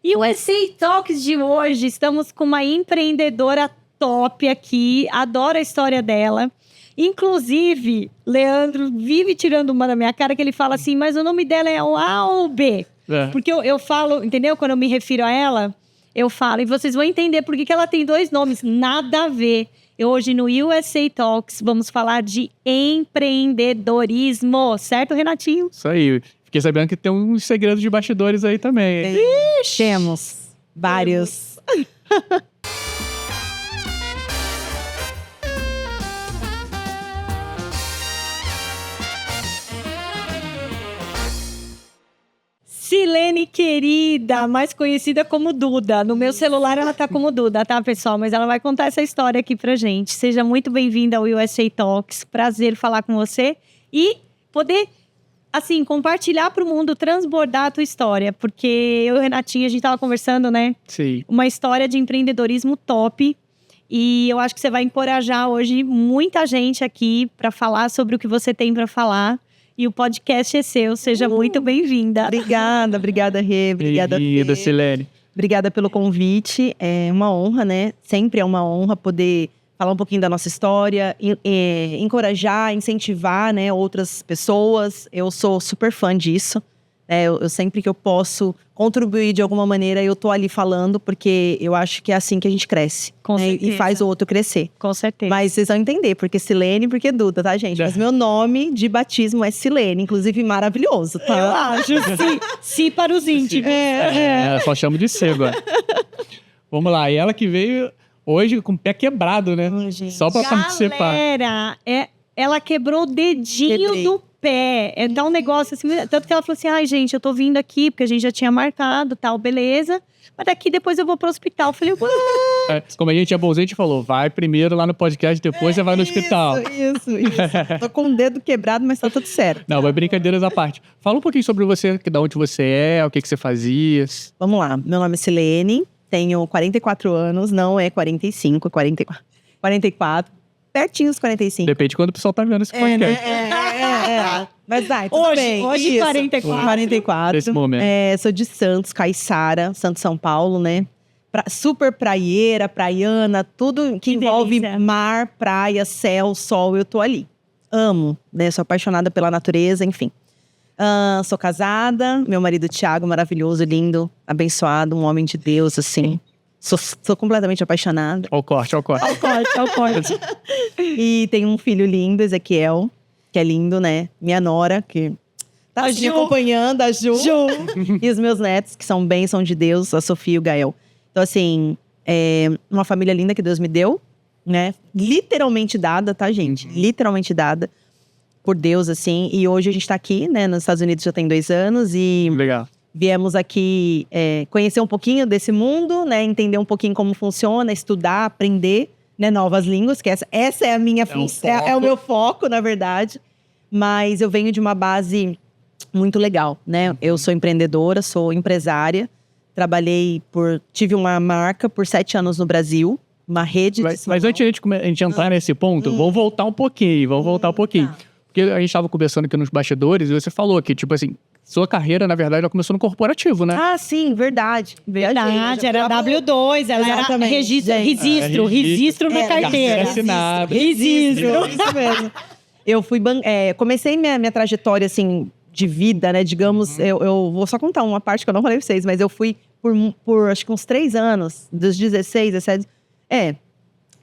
E o Essay Talks de hoje, estamos com uma empreendedora top aqui, adoro a história dela. Inclusive, Leandro vive tirando uma da minha cara, que ele fala assim, mas o nome dela é o A ou o B? Porque eu falo, entendeu? Quando eu me refiro a ela, eu falo, e vocês vão entender por que ela tem 2 nomes, nada a ver. Hoje no USA Talks vamos falar de empreendedorismo, certo, Renatinho? Isso aí. Fiquei sabendo que tem uns segredos de bastidores aí também. Temos vários. Silene querida, mais conhecida como Duda. No meu celular ela tá como Duda, tá, pessoal? Mas ela vai contar essa história aqui pra gente. Seja muito bem-vinda ao USA Talks. Prazer falar com você e poder, assim, compartilhar pro mundo, transbordar a tua história. Porque eu e o Renatinho, a gente tava conversando, né? Sim. Uma história de empreendedorismo top. E eu acho que você vai encorajar hoje muita gente aqui pra falar sobre o que você tem pra falar. E o podcast é seu, seja muito bem-vinda. Obrigada, Rê. Obrigada, Bem-vinda, Fê. Silene. Obrigada pelo convite. É uma honra, né? Sempre é uma honra poder falar um pouquinho da nossa história, encorajar, incentivar, né, outras pessoas. Eu sou super fã disso. Eu sempre que eu posso contribuir de alguma maneira, eu tô ali falando, porque eu acho que é assim que a gente cresce. Com né? certeza. E faz o outro crescer. Com certeza. Mas vocês vão entender, porque Silene, porque Duda, tá, gente? Mas meu nome de batismo é Silene, inclusive maravilhoso, tá? Eu acho, sim para os íntimos. Só chamo de C agora. Vamos lá. E ela que veio hoje com o pé quebrado, né? Gente. Só pra participar. Galera, ela quebrou o dedinho Quebrei. do pé. Dá um negócio assim. Tanto que ela falou assim: ai, gente, eu tô vindo aqui, porque a gente já tinha marcado, tal, beleza. Mas daqui depois eu vou pro hospital. Eu falei, Como a gente é bonzinho, a gente falou, vai primeiro lá no podcast, depois você vai no hospital. Isso. Tô com o dedo quebrado, mas tá tudo certo. Não, mas brincadeiras à parte. Fala um pouquinho sobre você, de onde você é, o que você fazia. Vamos lá. Meu nome é Silene, tenho 44 anos, não é 45, é 44. 44, pertinho dos 45. Depende de quando o pessoal tá vendo esse podcast. Mas vai, tudo bem. hoje Isso. 44. 44. Nesse momento. Sou de Santos, Caiçara, Santos, São Paulo, né? Super praieira, praiana, tudo que envolve delícia. mar, praia, céu, sol, eu tô ali. Amo, né? Sou apaixonada pela natureza, enfim. Sou casada, meu marido Thiago, maravilhoso, lindo, abençoado, um homem de Deus, assim. Sou completamente apaixonada. Olha o corte. Ao corte. E tenho um filho lindo, Ezequiel, que é lindo, né? Minha nora, que tá A me Ju. acompanhando, a Ju. E os meus netos, que são bênção de Deus, a Sofia e o Gael. Então, assim, uma família linda que Deus me deu, né? Literalmente dada, tá, gente? Literalmente dada por Deus, assim. E hoje a gente tá aqui, né? Nos Estados Unidos já tem 2 anos e Legal. viemos aqui conhecer um pouquinho desse mundo, né? Entender um pouquinho como funciona, estudar, aprender, né? Novas línguas, que essa é a minha função, é o meu foco, na verdade. Mas eu venho de uma base muito legal, né? Eu sou empreendedora, sou empresária. Tive uma marca por 7 anos no Brasil, uma rede de... Mas antes de a gente entrar nesse ponto, vamos voltar um pouquinho. Tá. Porque a gente tava conversando aqui nos bastidores e você falou que, tipo assim, sua carreira, na verdade, ela começou no corporativo, né? Ah, sim, verdade. Verdade, era W2, ela Exatamente, era gente. registro na carteira. Carteira assinada. Registro. Isso mesmo. Eu fui comecei minha trajetória, assim, de vida, né? Digamos, eu vou só contar uma parte que eu não falei pra vocês, mas eu fui por acho que uns 3 anos, dos 16, 17...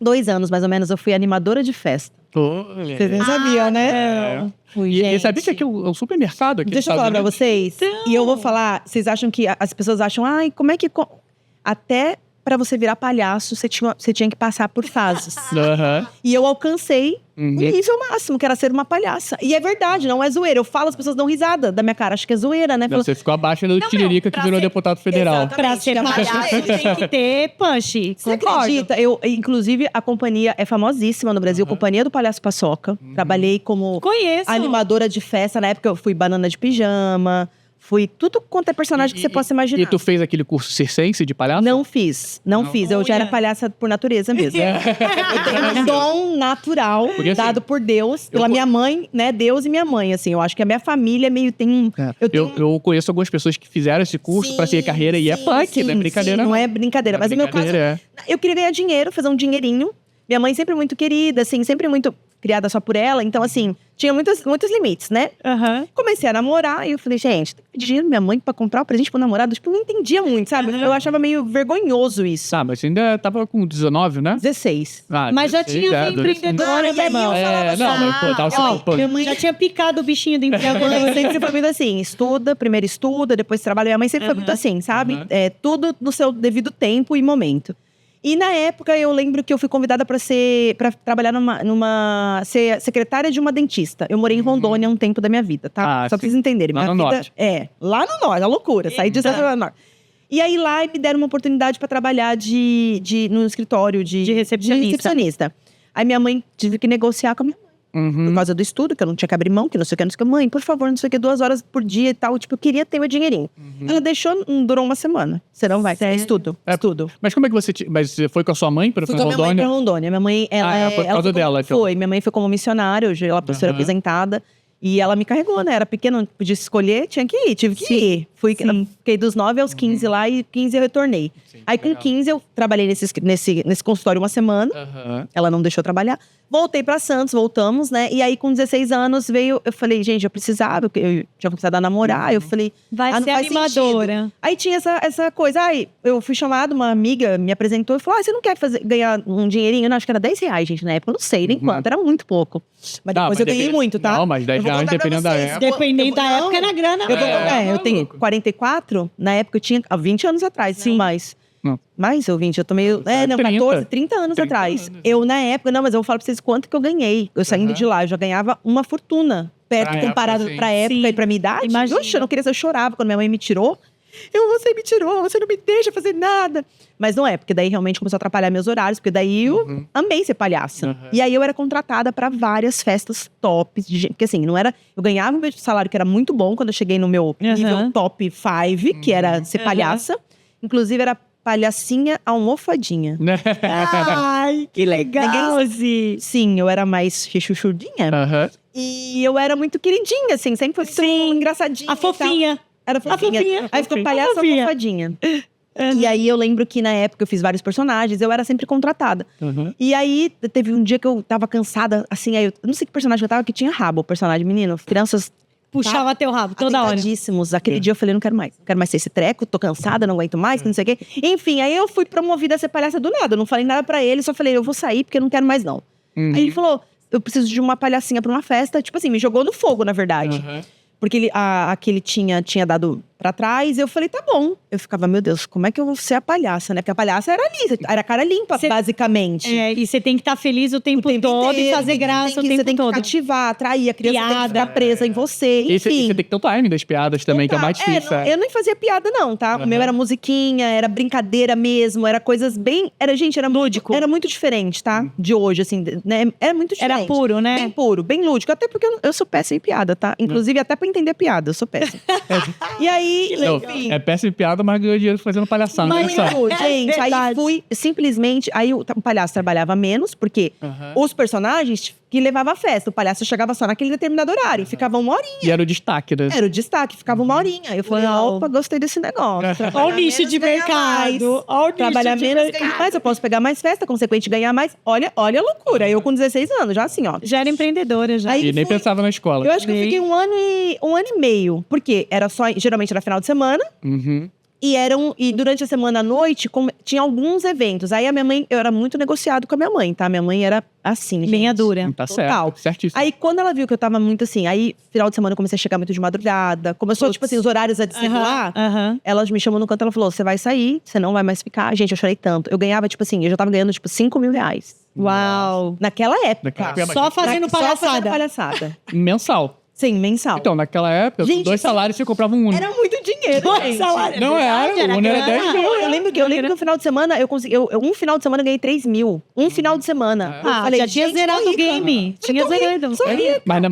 2 anos, mais ou menos, eu fui animadora de festa. Vocês nem sabiam, né? E sabia que aqui é um supermercado aqui? Deixa eu falar pra vocês. E eu vou falar, vocês acham que... As pessoas acham, ai, como é que... Até pra você virar palhaço, você tinha que passar por fases. Aham. E eu alcancei o nível máximo, que era ser uma palhaça. E é verdade, não é zoeira. Eu falo, as pessoas dão risada da minha cara. Acho que é zoeira, né? Não, você ficou abaixo do Tiririca, que pra virou ser- deputado federal. Pra ser palhaço, tem que ter punch. Você Concordo. acredita? Inclusive, a companhia é famosíssima no Brasil. Companhia do Palhaço Paçoca. Trabalhei como Conheço. animadora de festa. Na época, eu fui banana de pijama. Fui tudo quanto é personagem que você possa imaginar. E tu fez aquele curso circense de palhaço? Não fiz. Eu já era palhaça por natureza mesmo. Eu tenho um dom natural, Porque, assim, dado por Deus, pela minha mãe, né? Deus e minha mãe, assim. Eu acho que a minha família meio tem um... Eu conheço algumas pessoas que fizeram esse curso pra seguir carreira e é punk, não é brincadeira. Não é brincadeira. Mas no meu caso, eu queria ganhar dinheiro, fazer um dinheirinho. Minha mãe sempre muito querida, assim, sempre muito criada só por ela. Então, assim, tinha muitos limites, né? Comecei a namorar e eu falei, gente, tem que pedir dinheiro pra minha mãe pra comprar um presente pro namorado. Tipo, eu não entendia muito, sabe? Eu achava meio vergonhoso isso. Tá, mas você ainda tava com 19, né? 16. Mas já tinha empreendedora, e aí eu falava minha mãe já tinha picado o bichinho do empreendedor. Eu sempre foi muito assim, primeiro estuda, depois trabalha. Minha mãe sempre foi muito assim, sabe? Tudo no seu devido tempo e momento. E na época eu lembro que eu fui convidada pra trabalhar ser secretária de uma dentista. Eu morei em Rondônia um tempo da minha vida, tá? Só pra vocês entenderem. Lá no norte. Lá no norte, a loucura. Saí de Santa Norte. E aí lá me deram uma oportunidade pra trabalhar no escritório de recepcionista. Aí minha mãe tive que negociar com a minha mãe. Por causa do estudo, que eu não tinha que abrir mão, que não sei o que, não sei o que. Mãe, por favor, não sei o que, 2 horas por dia e tal. Tipo, eu queria ter meu dinheirinho. Ela deixou, durou uma semana. Você não vai. Estudo. Mas como é que você... Mas você foi com a sua mãe pra Rondônia? Fui com a minha mãe pra Rondônia. Minha mãe, por causa dela, então. Minha mãe foi como missionária, hoje ela é professora aposentada. E ela me carregou, né? Era pequena, não podia escolher, tinha que ir, tive que ir. Fiquei dos 9 aos 15 lá e 15 eu retornei. Aí com 15 eu trabalhei nesse consultório uma semana. Ela não deixou trabalhar. Voltei pra Santos, voltamos, né? E aí com 16 anos eu falei, gente, eu precisava, eu tinha começado a namorar. Eu falei, vai ser animadora. Sentido. Aí tinha essa coisa, eu fui chamada, uma amiga me apresentou e falou, você não quer ganhar um dinheirinho? Não, acho que era R$10, gente, na época, eu não sei nem quanto, era muito pouco. Mas depois eu ganhei muito, tá? Não, mas R$10, dependendo da época. Dependendo da época, era grana. Eu tenho 44, na época eu tinha 20 anos atrás, sim, mais. Mais ou 20, eu tô meio... 30 anos atrás. Eu, na época, mas eu vou falar pra vocês quanto que eu ganhei. Eu saindo de lá, eu já ganhava uma fortuna. Comparado pra época e pra minha idade. Oxe, eu não queria, eu chorava quando minha mãe me tirou. Você me tirou, você não me deixa fazer nada. Mas não é, porque daí realmente começou a atrapalhar meus horários, porque daí eu amei ser palhaça. E aí eu era contratada pra várias festas tops, porque assim, não era... Eu ganhava um salário que era muito bom quando eu cheguei no meu nível top 5, que era ser palhaça. Inclusive era palhacinha almofadinha. Ai, que legal, Sim, eu era mais rechuchudinha. E eu era muito queridinha, assim, sempre foi engraçadinha. A fofinha. Era fofinha. Aí ficou palhaça almofadinha. E aí eu lembro que na época eu fiz vários personagens, eu era sempre contratada. E aí teve um dia que eu tava cansada, assim, aí eu não sei que personagem eu tava, que tinha rabo, o personagem, menino, crianças... Puxava teu rabo toda hora. Aquele dia eu falei, não quero mais ser esse treco, tô cansada, não aguento mais, que não sei o quê. Enfim, aí eu fui promovida a ser palhaça do nada. Eu não falei nada pra ele, só falei, eu vou sair porque eu não quero mais não. Aí ele falou, eu preciso de uma palhacinha pra uma festa. Tipo assim, me jogou no fogo, na verdade. Porque aquele tinha dado pra trás, eu falei, tá bom. Eu ficava, meu Deus, como é que eu vou ser a palhaça, né? Porque a palhaça era lisa, era cara limpa, basicamente. E você tem que estar feliz o tempo todo e fazer graça o tempo todo. Você tem que cativar, atrair, a criança tem que ficar presa em você, enfim. E você tem que ter o timing das piadas também, que é mais difícil. Eu nem fazia piada não, tá? O meu era musiquinha, era brincadeira mesmo, era coisas bem... Era lúdico. Era muito diferente, tá? De hoje, assim, né? Era muito diferente. Era puro, né? Bem puro, bem lúdico. Até porque eu sou péssima em piada, tá? Inclusive, até pra entender piada, eu sou péssima. E aí, enfim... É péssima em piada, mas ganhou dinheiro fazendo palhaçada. Mas, gente, aí fui simplesmente... Aí o palhaço trabalhava menos, porque os personagens que levava a festa. O palhaço chegava só naquele determinado horário. Ficava uma horinha. E era o destaque, né? Era o destaque, ficava uma horinha. Eu falei, opa, gostei desse negócio. Olha o nicho de mercado. Trabalhar menos, ganhar mais. Eu posso pegar mais festa, consequente ganhar mais. Olha a loucura. Eu com 16 anos, já assim, ó. Já era empreendedora, já. Aí nem pensava na escola. Eu acho que eu fiquei um ano e meio. Porque era só, geralmente era final de semana. E durante a semana à noite, tinha alguns eventos. Aí a minha mãe, eu era muito negociado com a minha mãe, tá? Minha mãe era assim, linha dura. Tá certo, certíssimo. Aí quando ela viu que eu tava muito assim, aí final de semana eu comecei a chegar muito de madrugada. Começou, tipo assim, os horários a desregular. Ela me chamou no canto, ela falou, você vai sair, você não vai mais ficar. Gente, eu chorei tanto. Eu ganhava, tipo assim, eu já tava ganhando, tipo, R$5.000. Uau! Naquela época. Só fazendo palhaçada. Só fazendo palhaçada. Mensal. Sim, mensal. Então, naquela época, Gente, com 2 salários você comprava um Uno. Era muito dinheiro, Dois gente. salários. Não era, o Uno era 10 mil. Eu lembro que no final de semana, um final de semana eu ganhei 3 mil. Um final de semana. É. Eu Ah, falei, já tinha gente, zerado tô o rica. game. Tinha zerado. Sou rica. Mas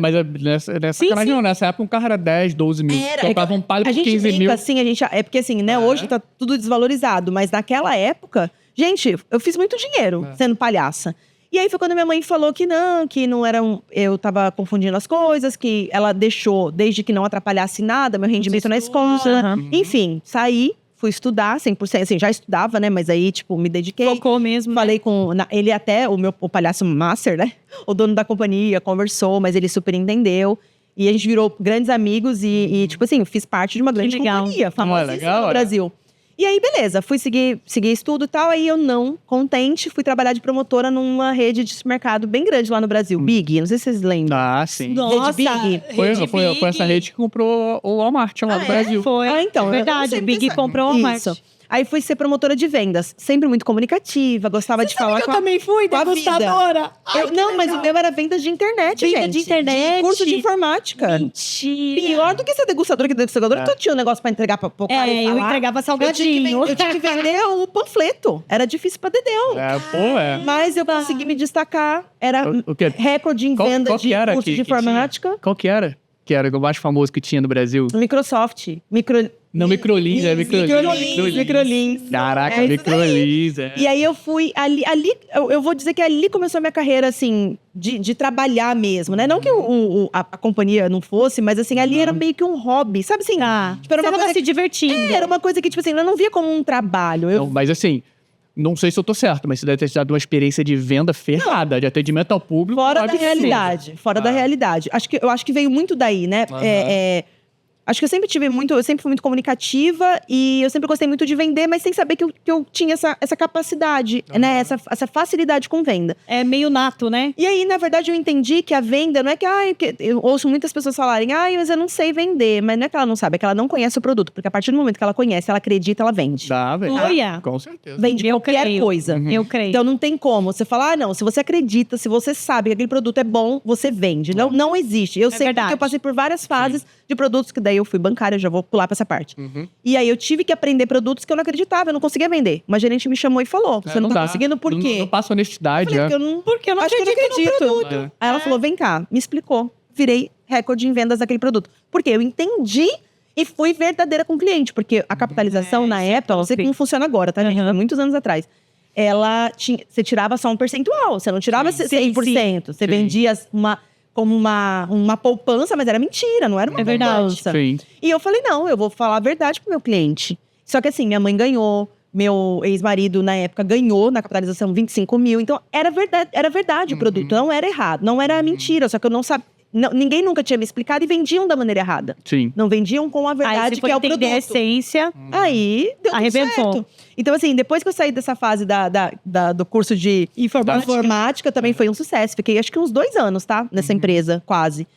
nessa Sim, sacanagem sim. não, nessa época um carro era 10, 12 mil. Era. Comprava um palio A por gente 15 brinca mil. assim, é porque assim, né, hoje tá tudo desvalorizado, mas naquela época, gente, eu fiz muito dinheiro sendo palhaça. E aí foi quando minha mãe falou que não era eu tava confundindo as coisas, que ela deixou, desde que não atrapalhasse nada, meu rendimento na escola. Enfim, saí, fui estudar 100%, assim, já estudava, né, mas aí, tipo, me dediquei. Focou mesmo. Falei com ele até, o palhaço master, né? O dono da companhia, conversou, mas ele super entendeu. E a gente virou grandes amigos e tipo assim, fiz parte de uma grande legal. companhia, famosíssima legal, no olha. Brasil. E aí, beleza, fui seguir estudo e tal. Aí eu não contente, fui trabalhar de promotora numa rede de supermercado bem grande lá no Brasil. Big, não sei se vocês lembram. Ah, sim. Nossa, Big. Foi essa rede que comprou o Walmart lá do Brasil. Foi. Então, eu não Verdade, sei o Big pensar. comprou o Walmart. Isso. Aí fui ser promotora de vendas. Sempre muito comunicativa, gostava de falar com a... também fui com a vida. degustadora. Não, mas o meu era vendas de internet, Venda gente. de internet. Curso de informática. Mentira. Pior do que ser degustadora, que degustadora tu tinha um negócio pra entregar pro cara e Eu falar. entregava Eu salgadinho. tinha que vender o panfleto. Era difícil pra dedéu. É. Mas eu consegui me destacar. Era O quê? recorde em venda Qual que de era curso que de informática. Qual que era? Que era o mais famoso que tinha no Brasil? Microsoft. Não, Microlins, é Microlins. Caraca, É isso daí. Microlins, é. E aí eu fui ali eu vou dizer que ali começou a minha carreira, assim, de trabalhar mesmo, né? Não que a companhia não fosse, mas assim, ali era meio que um hobby, sabe assim? Tipo, era Você uma tava coisa se divertindo. era uma coisa que, tipo assim, eu não via como um trabalho. Não, mas assim, não sei se eu tô certo, mas você deve ter dado uma experiência de venda ferrada, de atendimento ao público. Fora da absurdo. realidade. Fora da realidade. Eu acho que veio muito daí, né? Acho que eu sempre fui muito comunicativa e eu sempre gostei muito de vender, mas sem saber que eu tinha essa capacidade, né? Essa facilidade com venda. É meio nato, né? E aí, na verdade, eu entendi que a venda não é que eu ouço muitas pessoas falarem, mas eu não sei vender. Mas não é que ela não sabe, é que ela não conhece o produto. Porque a partir do momento que ela conhece, ela acredita, ela vende. Dá, velho. Olha. Com certeza. Vende Eu qualquer creio. coisa. Eu creio. Então não tem como você falar, não, se você acredita, se você sabe que aquele produto é bom, você vende. Não existe. Eu sei verdade. porque eu passei por várias fases de produtos que daí eu fui bancária, já vou pular pra essa parte. E aí eu tive que aprender produtos que eu não acreditava, eu não conseguia vender. Uma gerente me chamou e falou: você não tá dá. conseguindo por quê? Não passa honestidade, Falei, é. porque eu não acredito no produto. É. Aí ela falou: vem cá, me explicou. Virei recorde em vendas daquele produto. Porque eu entendi e fui verdadeira com o cliente. Porque a capitalização, na época, eu não sei como funciona agora, tá, gente? Há muitos anos atrás. Você tirava só um percentual, você não tirava 100%. Você vendia como uma poupança, mas era mentira, não era uma poupança. Sim. E eu falei, não, eu vou falar a verdade pro meu cliente. Só que assim, minha mãe ganhou, meu ex-marido, na época, ganhou na capitalização 25 mil. Então, era verdade o produto, não era errado, não era mentira. Só que eu não sabia, ninguém nunca tinha me explicado e vendiam da maneira errada. Sim. Não vendiam com a Aí verdade você que é o foi entender produto. a essência. Aí, deu tudo Arrebentou. certo. Então, assim, depois que eu saí dessa fase do curso de informática, também foi um sucesso. Fiquei, acho que uns 2 anos, tá? Nessa empresa, quase.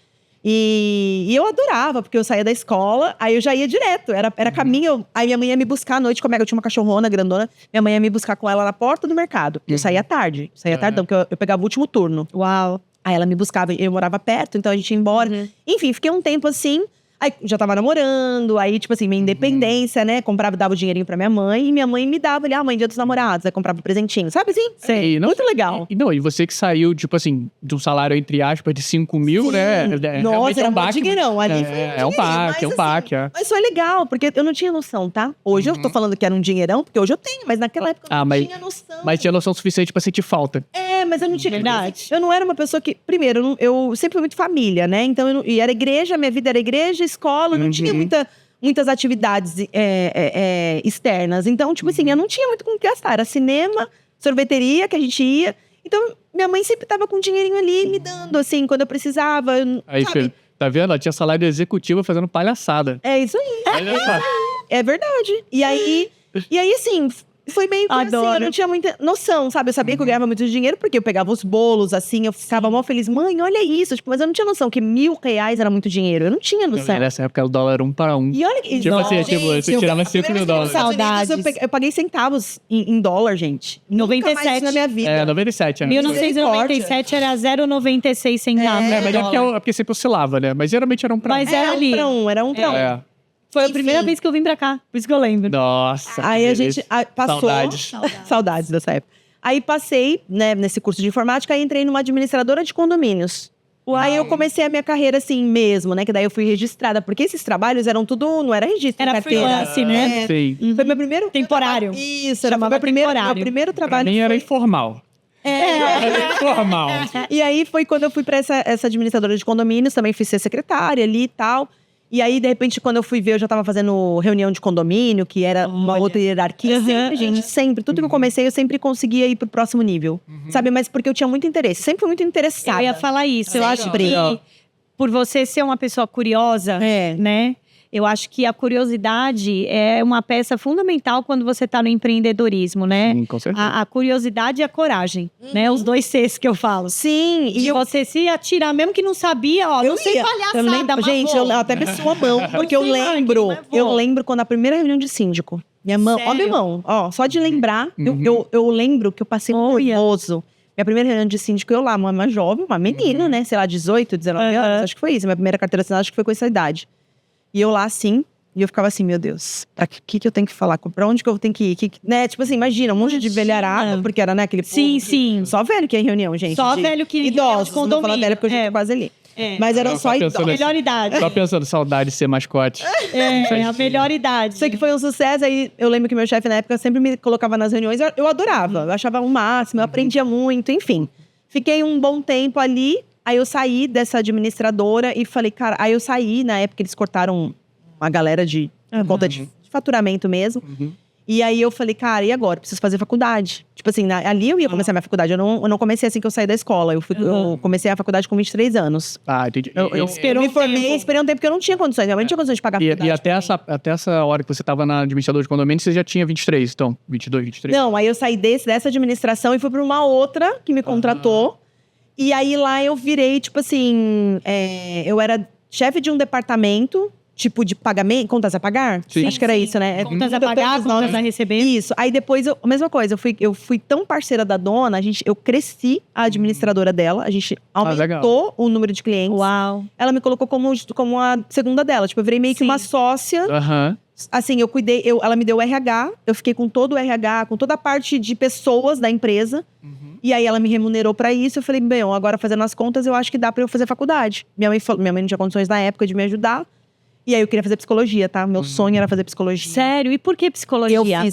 E eu adorava, porque eu saía da escola, aí eu já ia direto. Era caminho. Aí minha mãe ia me buscar à noite, como é que eu tinha uma cachorrona grandona. Minha mãe ia me buscar com ela na porta do mercado. Eu saía tarde. Saía tardão, porque eu pegava o último turno. Uau. Aí ela me buscava, eu morava perto, então a gente ia embora. Enfim, fiquei um tempo assim. Aí já tava namorando, aí, tipo assim, minha independência, né? Dava o dinheirinho pra minha mãe, e minha mãe me dava ali, mãe, dia dos namorados, aí comprava um presentinho, sabe assim? Sei. Muito legal. E você que saiu, tipo assim, de um salário, entre aspas, de 5 mil, né? Nossa, Realmente era um um baque. dinheirão. Ali foi É um baque, Mas foi legal, porque eu não tinha noção, tá? Hoje eu tô falando que era um dinheirão, porque hoje eu tenho, mas naquela época eu não tinha noção. Mas tinha noção suficiente pra sentir falta. Mas eu não tinha. Verdade. Eu não era uma pessoa que. Primeiro, eu sempre fui muito família, né? Então, e era igreja, minha vida era igreja, escola, não tinha muitas atividades externas. Então, tipo assim, eu não tinha muito com o que gastar. Era cinema, sorveteria que a gente ia. Então, minha mãe sempre tava com um dinheirinho ali me dando, assim, quando eu precisava. Aí, Sabe? tá vendo? Ela tinha salário executivo fazendo palhaçada. É isso aí. Olha só. É verdade. E aí, assim, Foi meio que assim, Adoro. eu não tinha muita noção, sabe? Eu sabia que eu ganhava muito dinheiro, porque eu pegava os bolos, assim, eu ficava mó feliz. Mãe, olha isso. Tipo, mas eu não tinha noção que R$1.000 era muito dinheiro. Eu não tinha noção. Nessa época o dólar era 1 para 1. E olha que... Tipo assim, tipo, você tirava 5 mil dólares. Saudades. Eu paguei centavos em dólar, gente. Nunca mais 97. isso na minha vida. É, 97, né? 1997 era 0,96 centavos. É, mas é porque sempre oscilava, né? Mas geralmente era 1 para 1. Mas era ali. Era um pra um. É. Foi a Enfim. primeira vez que eu vim pra cá, por isso que eu lembro. Nossa. Aí que a delícia. gente passou... Saudades. Saudades dessa época. Aí passei, né, nesse curso de informática, aí entrei numa administradora de condomínios. Aí eu comecei a minha carreira assim mesmo, né? Que daí eu fui registrada. Porque esses trabalhos eram tudo... Não era registro, Era carteira. freelance, né? É, Sim. foi meu primeiro... Temporário. Isso, era Chamava meu primeiro temporário. primeiro Pra trabalho. mim era foi- informal. Era informal. E aí foi quando eu fui pra essa administradora de condomínios, também fui ser secretária ali e tal. E aí, de repente, quando eu fui ver, eu já tava fazendo reunião de condomínio, que era uma Olha. outra hierarquia. Uhum, Sempre, gente, sempre. Tudo que eu comecei, eu sempre conseguia ir pro próximo nível. Sabe? Mas porque eu tinha muito interesse. Sempre fui muito interessada. Eu ia falar isso. Eu acho Sempre. que por você ser uma pessoa curiosa, É. né? Eu acho que a curiosidade é uma peça fundamental quando você tá no empreendedorismo, né? Sim, com certeza. A curiosidade e a coragem, né? Os dois Cs que eu falo. Sim, E e eu... você se atirar, mesmo que não sabia, ó, não sei ia. palhaçada, Eu lembro, mas gente, vou. eu até pessoa a mão, porque eu sei lembro. mangue, mas vou. Eu lembro quando a primeira reunião de síndico. Minha mão, ó, Sério? minha mão, ó, só de lembrar, eu lembro que eu passei nervoso. Minha primeira reunião de síndico, eu lá, uma jovem, uma menina, né? Sei lá, 18, 19 Aham. anos, acho que foi isso. Minha primeira carteira assinada, acho que foi com essa idade. E eu lá, assim, e eu ficava assim, meu Deus, pra que eu tenho que falar? Pra onde que eu tenho que ir? Né? Tipo assim, imagina, um monte de velharada, porque era, né, aquele Sim, povo que- sim. Só velho que ia em reunião, gente. Só de velho que ia em reunião de idosos, não vou falar condomínio. velho, porque eu já É. tô quase ali. É. Mas eram Eu só tava idosos. pensando Melhor idade. Só pensando saudade de ser mascote. É, a melhor idade. Sei que foi um sucesso, aí eu lembro que meu chefe na época sempre me colocava nas reuniões, eu adorava, eu achava o máximo, eu aprendia muito, enfim. Fiquei um bom tempo ali, aí eu saí dessa administradora e falei, cara, aí eu saí, na época eles cortaram uma galera de conta de faturamento mesmo. E aí eu falei, cara, e agora? Preciso fazer faculdade. Tipo assim, ali eu ia começar a minha faculdade. Eu não comecei assim que eu saí da escola. Eu comecei a faculdade com 23 anos. Ah, entendi. Eu Esperou me um formei, tempo. esperei um tempo que eu não tinha condições. Realmente não tinha condições de pagar a E faculdade. até essa hora que você tava na administradora de condomínio, você já tinha 23, então? 22, 23? Não, aí eu saí dessa administração e fui pra uma outra que me contratou. E aí lá eu virei, tipo assim, eu era chefe de um departamento, tipo de pagamento, contas a pagar? Sim. Acho que era isso, né? Contas a pagar, contas a receber. Isso. Aí depois, a mesma coisa, eu fui tão parceira da dona, eu cresci a administradora dela, a gente aumentou o número de clientes. Uau. Ela me colocou como a segunda dela. Tipo, eu virei meio que Sim. uma sócia. Aham. Assim, ela me deu o RH, eu fiquei com todo o RH, com toda a parte de pessoas da empresa. E aí ela me remunerou pra isso. Eu falei, bem, agora fazendo as contas, eu acho que dá pra eu fazer faculdade. Minha mãe não tinha condições na época de me ajudar. E aí eu queria fazer psicologia, tá? Meu sonho era fazer psicologia. Sério? E por que psicologia? Eu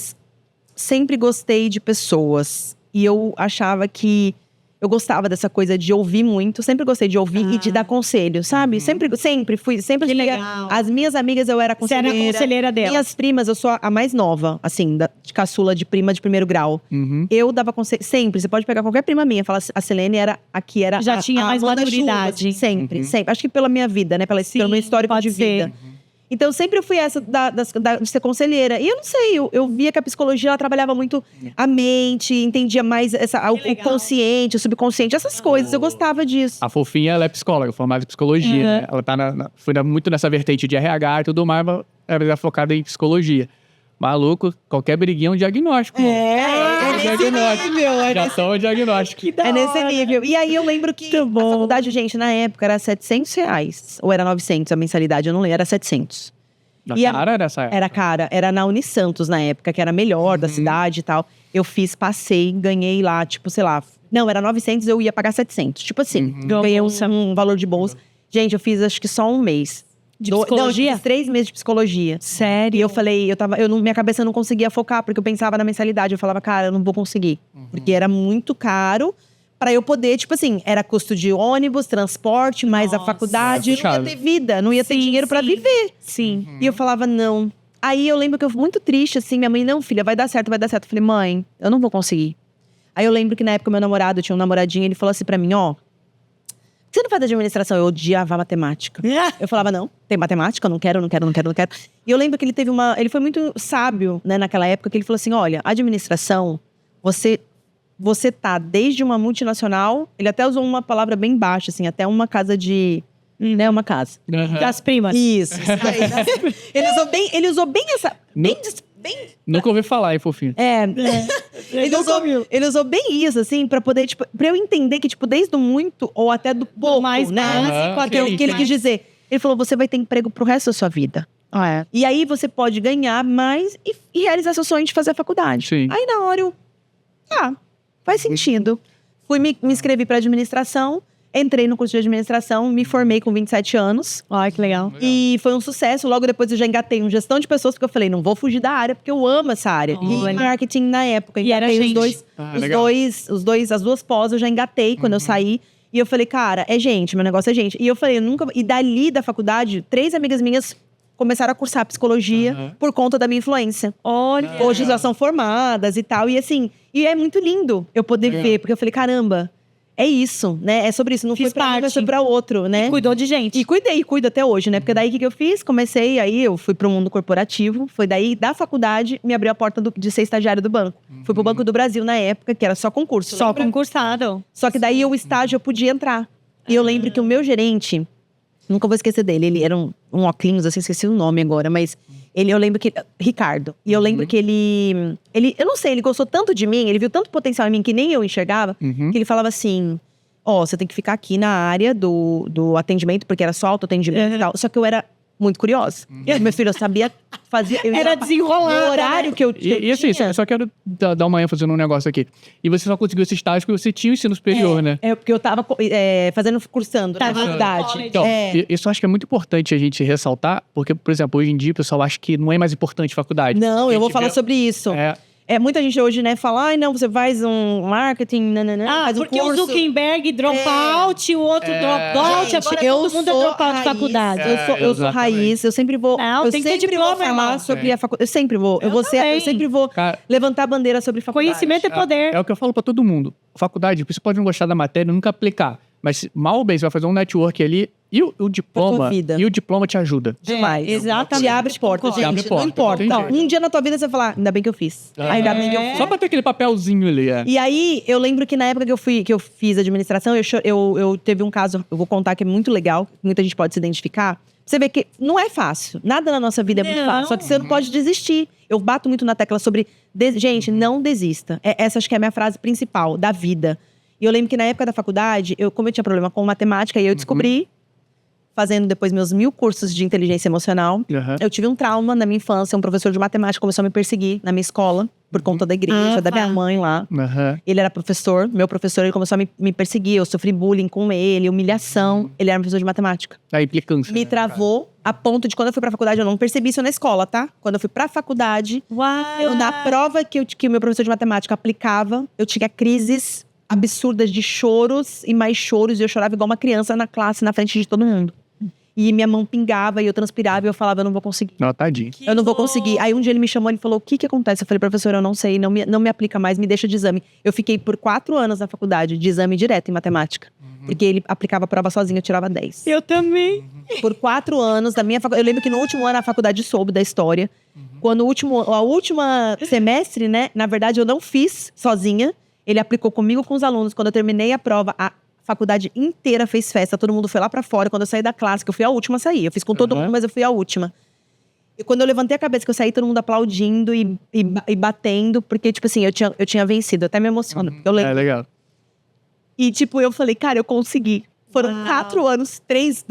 sempre gostei de pessoas. E eu achava que eu gostava dessa coisa de ouvir muito. Sempre gostei de ouvir e de dar conselho, sabe? Sempre fui. Que fui- legal. As minhas amigas, eu era Você era conselheira. conselheira dela. Minhas primas, eu sou a mais nova, assim, de caçula de prima de primeiro grau. Uhum. Eu dava conselho. Sempre, você pode pegar qualquer prima minha. Fala, a Selene era Já a- tinha a mais manda-chuvas, maturidade. Sempre, sempre. Acho que pela minha vida, né? Pelo meu histórico pode de ser. vida. Então, sempre eu fui essa de ser conselheira. E eu não sei, eu via que a psicologia, ela trabalhava muito a mente, entendia mais o legal. consciente, o subconsciente, essas coisas. Eu gostava disso. A fofinha, ela é psicóloga, formada em psicologia. Uhum. Né? Ela tá foi muito nessa vertente de RH e tudo mais, mas ela é focada em psicologia. Maluco, qualquer briguinha é um diagnóstico. mano. É nesse nível. Já são o diagnóstico. É nesse nível. E aí eu lembro que a faculdade, gente, na época era R$700. Ou era 900 a mensalidade, eu não lembro. Era 700. Na E cara nessa época. Era cara. Era na Unisantos na época, que era a melhor da cidade e tal. Eu passei, ganhei lá, tipo, sei lá. Não, era 900, eu ia pagar 700. Tipo assim, ganhei um valor de bolsa. Gente, eu fiz acho que só um mês. De Não, psicologia? eu fiz 3 meses de psicologia. Sério? E eu falei, minha cabeça não conseguia focar, porque eu pensava na mensalidade. Eu falava, cara, eu não vou conseguir. Porque era muito caro pra eu poder, tipo assim, era custo de ônibus, transporte, mais a Nossa. faculdade. É Não ia puxado. ter vida, não ia ter Sim, dinheiro pra sim. viver. Sim. E eu falava, não. Aí eu lembro que eu fui muito triste, assim. Minha mãe, não, filha, vai dar certo, vai dar certo. Eu falei, mãe, eu não vou conseguir. Aí eu lembro que na época meu namorado, tinha um namoradinho, ele falou assim pra mim, ó. você não faz administração? Eu odiava matemática. Eu falava, não, tem matemática? Eu não quero. E eu lembro que ele foi muito sábio, né, naquela época, que ele falou assim, olha, administração, você tá desde uma multinacional, ele até usou uma palavra bem baixa, assim, até uma casa de... né, uma casa. Das primas. Isso. Ele usou bem essa... Bem, Nunca ouvi falar, hein, fofinho. Ele usou bem isso, assim, pra poder, tipo, pra eu entender que, tipo, desde o muito ou até do pouco, mais né? básico, Que ele quis dizer. Ele falou, você vai ter emprego pro resto da sua vida. E aí você pode ganhar mais e realizar seu sonho de fazer a faculdade. Sim. Aí na hora eu... faz sentido. Fui me inscrevi pra administração, entrei no curso de administração, me formei com 27 anos. Ai, que legal. E foi um sucesso. Logo depois eu já engatei em gestão de pessoas, porque eu falei, não vou fugir da área, porque eu amo essa área. E marketing na época. E era Engatei gente. as duas pós eu já engatei quando eu saí. E eu falei, cara, é gente, meu negócio é gente. E eu falei, eu nunca... E dali da faculdade, 3 amigas minhas começaram a cursar psicologia por conta da minha influência. Olha. Hoje já são formadas e tal. E assim, e é muito lindo eu poder ver, porque eu falei, caramba, é isso, né? É sobre isso. Não foi pra mim, mas foi pra outro, né? Cuidou de gente. E cuido até hoje, né? Porque daí o que eu fiz? Comecei, aí eu fui pro mundo corporativo. Foi daí, da faculdade, me abriu a porta de ser estagiário do banco. Fui pro Banco do Brasil na época, que era só concurso. Só lembra? concursado. Só que daí o estágio eu podia entrar. E eu lembro que o meu gerente, nunca vou esquecer dele, ele era um óculos, assim, esqueci o nome agora, mas eu lembro que... Ricardo. E eu lembro que ele... Eu não sei, ele gostou tanto de mim, ele viu tanto potencial em mim que nem eu enxergava, que ele falava assim... você tem que ficar aqui na área do atendimento, porque era só autoatendimento e tal. Só que eu era muito curiosa. Meu filho, eu sabia fazer... Era desenrolada. No horário que eu E assim, tinha. só quero dar uma ênfase num negócio aqui. E você só conseguiu esse estágio porque você tinha o ensino superior, né? É, porque eu tava cursando na faculdade. Então, isso eu acho que é muito importante a gente ressaltar, porque, por exemplo, hoje em dia o pessoal acha que não é mais importante faculdade. Não, eu vou falar sobre isso. Muita gente hoje, né, fala, ai, não, você faz um marketing, faz um porque curso. o Zuckerberg dropout, o outro dropout, agora todo mundo é dropout de faculdade. Eu sou raiz, eu sempre vou. Não, eu tem que ter sempre diploma, vou falar irmão. sobre a faculdade. Eu sempre vou. Eu também. sempre vou levantar a bandeira sobre faculdade. Conhecimento é poder. É o que eu falo pra todo mundo. Faculdade, você pode não gostar da matéria, nunca aplicar. Mas mal ou bem, você vai fazer um network ali e o diploma. E o diploma te ajuda. Demais. Exatamente. Te abre portas, gente. Abre porta, Não importa. não tem jeito. Um dia na tua vida você vai falar, ainda bem que eu fiz. Ainda bem que eu fiz. Só pra ter aquele papelzinho ali, E aí, eu lembro que na época que eu fiz administração, eu teve um caso, eu vou contar que é muito legal, muita gente pode se identificar. Você vê que não é fácil. Nada na nossa vida é muito fácil. Só que você não pode desistir. Eu bato muito na tecla sobre... Gente, não desista. Essa acho que é a minha frase principal da vida. E eu lembro que na época da faculdade, como eu tinha problema com matemática, e eu descobri, fazendo depois meus 1000 cursos de inteligência emocional, eu tive um trauma na minha infância. Um professor de matemática começou a me perseguir na minha escola, por conta da igreja, da minha mãe lá. Ele era professor, meu professor, ele começou a me perseguir. Eu sofri bullying com ele, humilhação. Ele era um professor de matemática. A implicância. Me travou a ponto de, quando eu fui pra faculdade, eu não percebi isso na escola, tá? Quando eu fui pra faculdade, na prova que o meu professor de matemática aplicava, eu tinha crises absurdas de choros e mais choros. E eu chorava igual uma criança na classe, na frente de todo mundo. E minha mão pingava e eu transpirava e eu falava, eu não vou conseguir. Não, tadinho. Eu não vou conseguir. Aí um dia ele me chamou e falou, o que acontece? Eu falei, professor, eu não sei, não me aplica mais, me deixa de exame. Eu fiquei por 4 anos na faculdade de exame direto em matemática. Porque ele aplicava a prova sozinho, eu tirava 10. Eu também. Por 4 anos da minha faculdade. Eu lembro que no último ano a faculdade soube da história. Quando a última semestre, né, na verdade eu não fiz sozinha. Ele aplicou comigo, com os alunos. Quando eu terminei a prova, a faculdade inteira fez festa. Todo mundo foi lá pra fora. Quando eu saí da classe, que eu fui a última a sair. Eu fiz com todo mundo, mas eu fui a última. E quando eu levantei a cabeça que eu saí, todo mundo aplaudindo e batendo. Porque, tipo assim, eu tinha vencido. Eu até me emociono. Porque eu lembro. É legal. E, tipo, eu falei, cara, eu consegui. Foram 4 anos, 3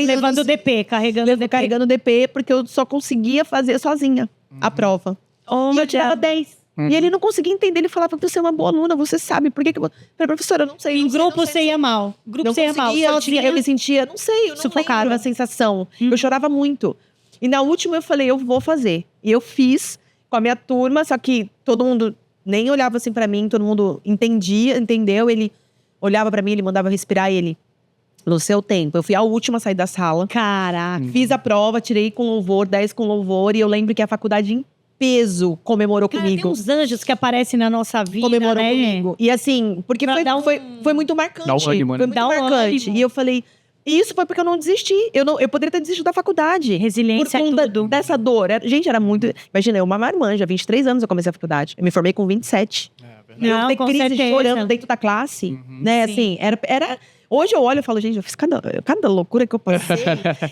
Levando o anos. DP, carregando o DP. Carregando o DP, porque eu só conseguia fazer sozinha a prova. E eu tirava 10. E ele não conseguia entender, ele falava, você é uma boa aluna, você sabe, por que eu... Eu falei, professora, eu não sei. Em grupo você ia mal. Grupo você ia mal. Eu me sentia, não sei, eu não lembro a sensação. Eu chorava muito. E na última eu falei, eu vou fazer. E eu fiz com a minha turma, só que todo mundo nem olhava assim pra mim, todo mundo entendeu. Ele olhava pra mim, ele mandava respirar e ele... No seu tempo. Eu fui a última a sair da sala. Caraca. Fiz a prova, tirei com louvor, 10 com louvor. E eu lembro que a faculdade peso comemorou comigo. Tem uns anjos que aparecem na nossa vida, comemorou né? comigo. E assim, porque foi muito marcante. Dá um ânimo, né? Foi muito marcante. Ânimo. E eu falei, isso foi porque eu não desisti. Eu poderia ter desistido da faculdade. Resiliência por conta é tudo. dessa dor. Gente, era muito... Imagina, eu uma marmanja, 23 anos eu comecei a faculdade. Eu me formei com 27. Não, eu ter com crise certeza. chorando dentro da classe. Né, assim, era... Hoje eu olho e falo, gente, eu fiz cada loucura que eu passei.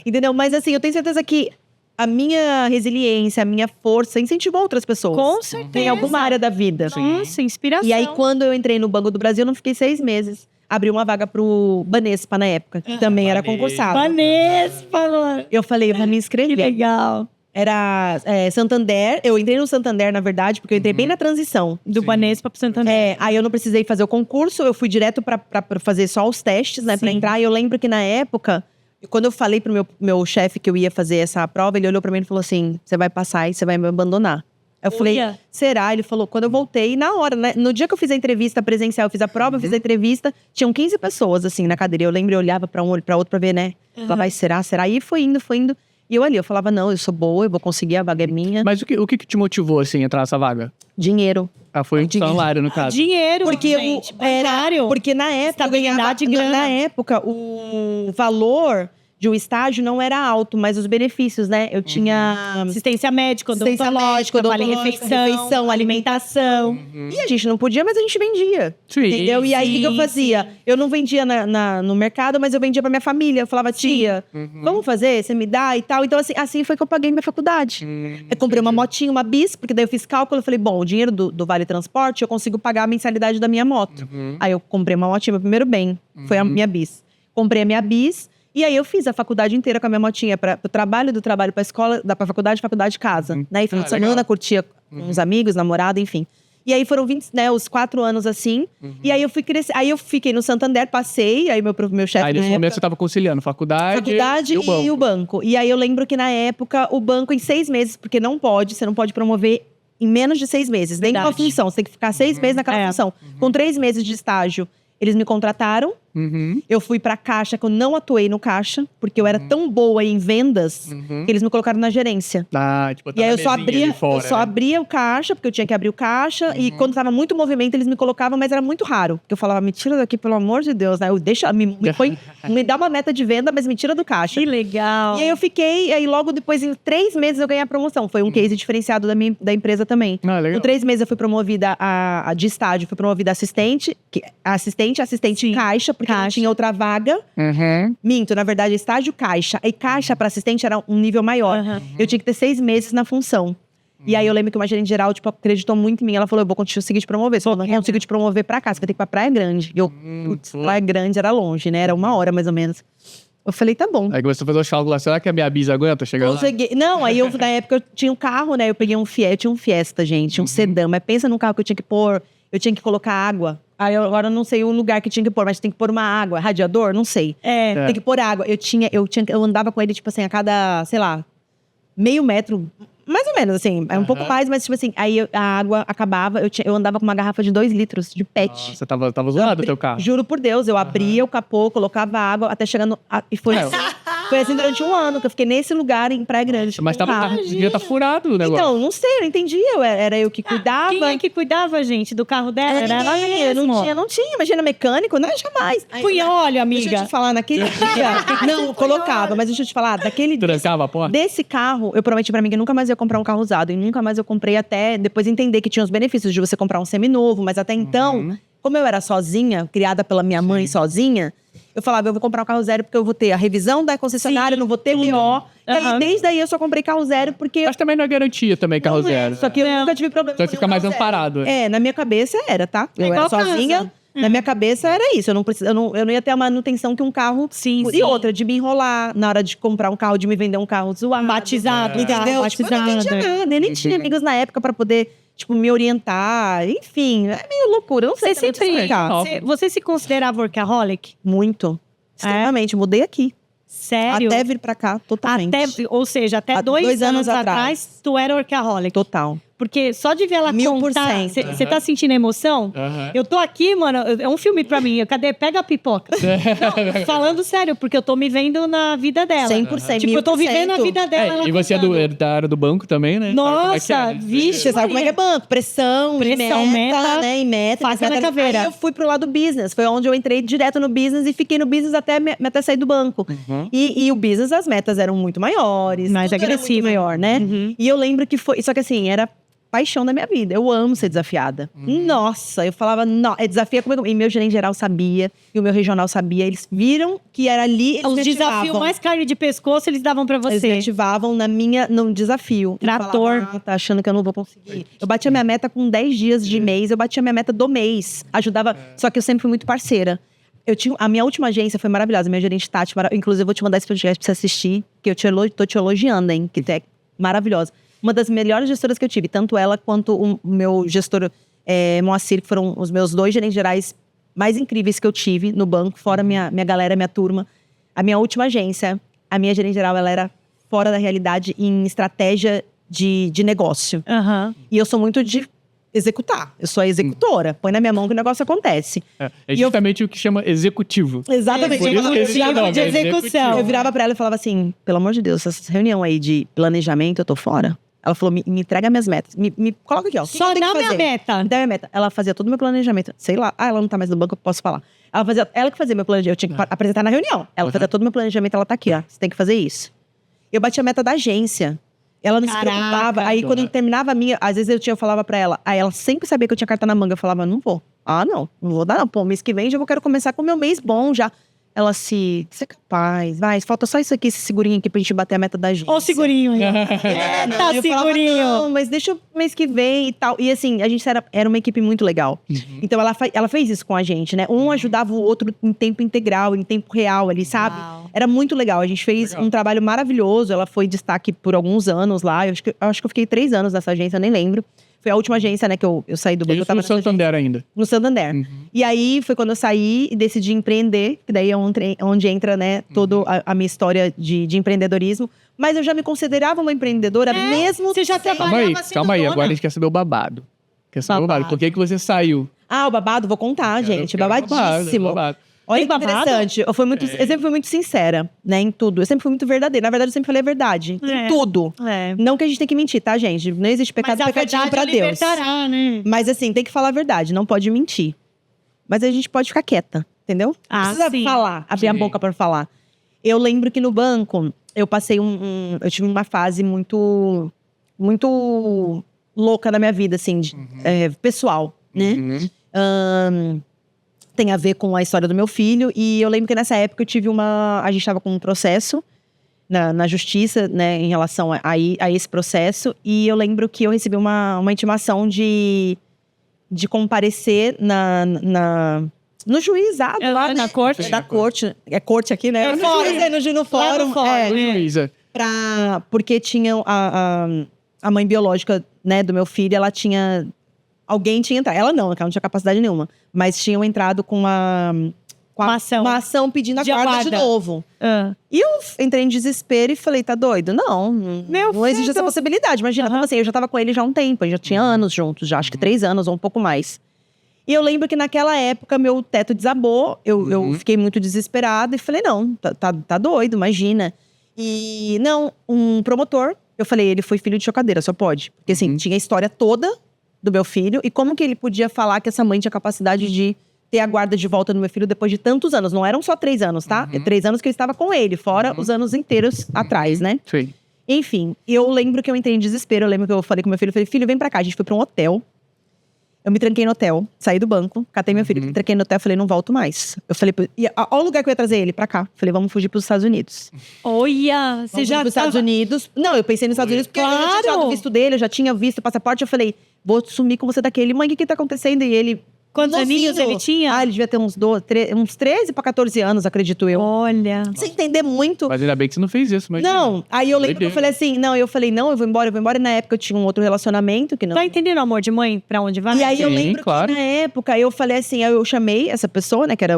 Entendeu? Mas assim, eu tenho certeza que a minha resiliência, a minha força incentivou outras pessoas. Com certeza. Em alguma área da vida. Nossa, inspiração. E aí, quando eu entrei no Banco do Brasil, eu não fiquei 6 meses. Abri uma vaga pro Banespa na época, que também era concursado. Banespa, mano. Eu falei, eu vou me Que inscrever. legal. Era Santander. Eu entrei no Santander, na verdade, porque eu entrei bem na transição. Do Banespa pro Santander. Aí eu não precisei fazer o concurso, eu fui direto pra fazer só os testes, né? Pra Sim. entrar. E eu lembro que na época, quando eu falei pro meu chefe que eu ia fazer essa prova, ele olhou pra mim e falou assim: você vai passar e você vai me abandonar. Eu falei, será? Ele falou, quando eu voltei, na hora, né? No dia que eu fiz a entrevista presencial, eu fiz a prova, eu fiz a entrevista, tinham 15 pessoas, assim, na cadeira. Eu lembro, eu olhava pra um olho pra outro pra ver, né? Falava, será? E foi indo. E eu ali, eu falava, não, eu sou boa, eu vou conseguir, a vaga é minha. Mas o que te motivou, assim, a entrar nessa vaga? Dinheiro. Foi um salário, no caso. Dinheiro, Porque gente. Bancário. Porque na época, eu ganhava, grana. na época, o valor de um estágio não era alto, mas os benefícios, né? Eu tinha Assistência médica, odontológica, vale refeição, alimentação. E a gente não podia, mas a gente vendia. Sim. Entendeu? E aí, o que eu fazia? Eu não vendia no mercado, mas eu vendia pra minha família. Eu falava, tia, vamos fazer? Você me dá e tal. Então, assim foi que eu paguei minha faculdade. Eu comprei uma motinha, uma bis, porque daí eu fiz cálculo. Eu falei, bom, o dinheiro do Vale Transporte, eu consigo pagar a mensalidade da minha moto. Aí eu comprei uma motinha, meu primeiro bem. Foi a minha bis. Comprei a minha bis. E aí eu fiz a faculdade inteira com a minha motinha, pro trabalho, do trabalho pra escola, pra faculdade, casa. Né? E final de semana, curtia com uns amigos, namorada, enfim. E aí foram os 4 anos assim. E aí eu fui crescer. Aí eu fiquei no Santander, passei, aí meu chefe. Aí nesse momento você tava conciliando faculdade e o banco. E aí eu lembro que na época, o banco em 6 meses, porque você não pode promover em menos de 6 meses, nem com uma função. Você tem que ficar 6 meses naquela função. Com 3 meses de estágio, eles me contrataram. Eu fui pra caixa, que eu não atuei no caixa, porque eu era tão boa em vendas, que eles me colocaram na gerência. Tipo, e aí eu só abria o caixa, porque eu tinha que abrir o caixa, e quando tava muito movimento, eles me colocavam, mas era muito raro. Porque eu falava, me tira daqui, pelo amor de Deus, né? Me dá uma meta de venda, mas me tira do caixa. Que legal. E aí eu fiquei, aí logo depois, em 3 meses, eu ganhei a promoção. Foi um case diferenciado da empresa também. Legal. Com 3 meses eu fui promovida de estágio, fui promovida assistente caixa, porque não tinha outra vaga. Minto, na verdade, estágio caixa. E caixa para assistente era um nível maior. Eu tinha que ter 6 meses na função. E aí eu lembro que uma gerente geral, acreditou muito em mim. Ela falou, eu vou conseguir te promover. Se eu não consigo te promover pra cá, você vai ter que ir pra Praia Grande. E eu, Praia Grande era longe, né? Era 1 hora, mais ou menos. Eu falei, tá bom. Aí começou a fazer o cálculo lá, será que a minha bis aguenta chegar lá? Não, aí na época eu tinha um carro, né? Eu peguei eu tinha um Fiesta, gente, um sedã. Mas pensa num carro que eu tinha que pôr, eu tinha que colocar água. Aí agora eu não sei o lugar que tinha que pôr, mas tem que pôr uma água. Radiador? Não sei. Tem que pôr água. Eu andava com ele, tipo assim, a cada, sei lá, meio metro. Mais ou menos, assim. É um pouco mais, mas tipo assim, aí a água acabava, eu andava com uma garrafa de 2 litros de pet. Você tava zoado o teu carro? Juro por Deus, eu abria o capô, colocava água, até chegando... E foi assim. Foi assim durante 1 ano, que eu fiquei nesse lugar em Praia Grande. Tipo, mas devia estar furado o negócio. Então, não sei, eu não entendi. Era eu que cuidava. Quem é que cuidava, gente, do carro dela? Era ela mesmo. Não tinha. Imagina, mecânico, não, jamais. Olha, amiga. Deixa eu te falar, naquele dia... Não, colocava, mas deixa eu te falar, daquele dia... Trancava a porta? Desse carro, eu prometi pra mim que nunca mais ia comprar um carro usado. E nunca mais eu comprei, até depois entender que tinha os benefícios de você comprar um seminovo. Mas até então, como eu era sozinha, criada pela minha mãe sozinha... Eu falava, eu vou comprar um carro zero porque eu vou ter a revisão da concessionária, não vou ter BO. E aí, desde aí, eu só comprei carro zero porque... Mas também não é garantia também carro zero. Só que eu nunca tive problema Só que fica mais amparado. Na minha cabeça era, tá? Eu era sozinha. Na minha cabeça era isso. Eu não ia ter a manutenção que um carro... E outra, de me enrolar na hora de comprar um carro, de me vender um carro zoado. Batizado. Entendeu? Tipo, eu não entendia nada. Eu nem tinha amigos na época pra poder... me orientar, enfim, é meio loucura. Eu não sei se explicar. Você se considerava workaholic? Muito. Extremamente. Mudei aqui. Sério? Até vir pra cá, totalmente. Ou seja, até 2 anos atrás, tu era workaholic. Total. Porque só de ver ela contar... Você tá sentindo a emoção? Eu tô aqui, mano, é um filme pra mim. Cadê? Pega a pipoca. Não, falando sério, porque eu tô me vendo na vida dela. 100%. Tipo, eu tô vivendo a vida dela. E você é da área do banco também, né? Nossa, vixe. Você sabe como é que é banco? Pressão, meta, né? E meta. Faz na caveira. Aí eu fui pro lado business. Foi onde eu entrei direto no business e fiquei no business até sair do banco. E o business, as metas eram muito maiores. Mais agressivo. Maior, né? E eu lembro que foi... Só que assim, era paixão da minha vida. Eu amo ser desafiada. Nossa, eu falava, não, desafia comigo. E meu gerente geral sabia, e o meu regional sabia. Eles viram que era ali, eles os desafios mais carne de pescoço, eles davam pra você. Eles me ativavam no desafio. Trator. Falava, tá achando que eu não vou conseguir. Eu batia minha meta com 10 dias de mês, eu batia minha meta do mês. Ajudava, só que eu sempre fui muito parceira. A minha última agência foi maravilhosa, minha gerente Tati, inclusive eu vou te mandar esse podcast pra você assistir, que eu tô te elogiando, hein, que é maravilhosa. Uma das melhores gestoras que eu tive, tanto ela quanto o meu gestor Moacir, que foram os meus 2 gerentes gerais mais incríveis que eu tive no banco, fora minha galera, minha turma. A minha última agência, a minha gerente geral, ela era fora da realidade em estratégia de negócio. E eu sou muito de executar. Eu sou a executora. Põe na minha mão que o negócio acontece. É justamente o que chama executivo. Exatamente. Por isso que esse nome, de execução. Eu virava pra ela e falava assim, pelo amor de Deus, essa reunião aí de planejamento, eu tô fora. Ela falou, me entrega minhas metas. Me coloca aqui, ó. Só dá minha meta. Me dá minha meta. Ela fazia todo o meu planejamento. Sei lá. Ela não tá mais no banco, eu posso falar. Ela que fazia meu planejamento. Eu tinha que apresentar na reunião. Ela fazia todo o meu planejamento, ela tá aqui, ó. Você tem que fazer isso. Eu batia a meta da agência. Ela não se preocupava. Aí, quando eu terminava a minha, às vezes eu falava pra ela. Aí ela sempre sabia que eu tinha carta na manga. Eu falava, não vou. Não vou dar não. Pô, mês que vem já quero começar com o meu mês bom já. Ela você é capaz, vai, falta só isso aqui, esse segurinho aqui pra gente bater a meta da agência. Ó o segurinho aí. Eu segurinho. Falava, não, mas deixa o mês que vem e tal. E assim, a gente era uma equipe muito legal. Então ela fez isso com a gente, né? Um ajudava o outro em tempo integral, em tempo real ali, sabe? Uau. Era muito legal. A gente fez um trabalho maravilhoso. Ela foi destaque por alguns anos lá. Eu acho que eu fiquei 3 anos nessa agência, eu nem lembro. Foi a última agência, né, que eu saí do banco. Eu tava no Santander ainda. No Santander. E aí, foi quando eu saí e decidi empreender. Que daí é onde entra, né, toda a minha história de empreendedorismo. Mas eu já me considerava uma empreendedora, mesmo... Você já trabalhava Calma aí. Agora a gente quer saber o babado. Quer saber o babado. Por que você saiu? O babado, vou contar, gente. Babadíssimo. Babado. Olha que interessante. Eu sempre fui muito sincera, né, em tudo. Eu sempre fui muito verdadeira. Na verdade, eu sempre falei a verdade. Em tudo. Não que a gente tem que mentir, tá, gente? Não existe pecado pecadinho pra Deus. Né? Mas assim, tem que falar a verdade, não pode mentir. Mas a gente pode ficar quieta, entendeu? Não precisa falar, abrir a boca pra falar. Eu lembro que no banco, eu passei eu tive uma fase muito louca na minha vida, assim, pessoal, né? Tem a ver com a história do meu filho. E eu lembro que nessa época eu tive a gente estava com um processo na justiça, né, em relação a esse processo. E eu lembro que eu recebi uma intimação de comparecer no juizado lá, na corte. Da corte. É corte aqui, né? É fórum. No fórum. Juíza. Porque tinha a mãe biológica, né, do meu filho, ela tinha... Alguém tinha entrado. Ela não tinha capacidade nenhuma. Mas tinham entrado com uma ação pedindo a guarda de novo. E eu entrei em desespero e falei, tá doido? Não existe essa possibilidade. Imagina, como assim? Eu já tava com ele já há um tempo. A gente já tinha anos juntos, já acho que 3 anos ou um pouco mais. E eu lembro que naquela época, meu teto desabou. Eu fiquei muito desesperada e falei, não, tá doido, imagina. E não, um promotor, eu falei, ele foi filho de chocadeira, só pode. Porque assim, tinha a história toda do meu filho. E como que ele podia falar que essa mãe tinha capacidade de ter a guarda de volta do meu filho depois de tantos anos? Não eram só 3 anos, tá? É 3 anos que eu estava com ele, fora os anos inteiros atrás, né? Sim. Enfim, eu lembro que eu entrei em desespero. Eu lembro que eu falei com meu filho, falei, filho, vem pra cá. A gente foi pra um hotel. Eu me tranquei no hotel, saí do banco, catei meu filho, me tranquei no hotel, falei, não volto mais. Eu falei, olha o lugar que eu ia trazer ele, pra cá. Falei, vamos fugir pros Estados Unidos. Olha, você já pros Estados Unidos. Não, eu pensei nos Estados Unidos, porque eu já tinha tirado o visto dele, eu já tinha visto o passaporte. Eu falei, vou sumir com você daqui. Ele, mãe, o que tá acontecendo? E ele... Quantos aninhos ele tinha? Ele devia ter uns 13 pra 14 anos, acredito eu. Olha. Sem entender muito. Mas ainda bem que você não fez isso. Mas... Não, aí eu lembro que eu falei assim, eu vou embora. E na época eu tinha um outro relacionamento que não... Tá entendendo, amor de mãe, pra onde vai? E aí eu lembro que na época eu falei assim, eu chamei essa pessoa, né, que era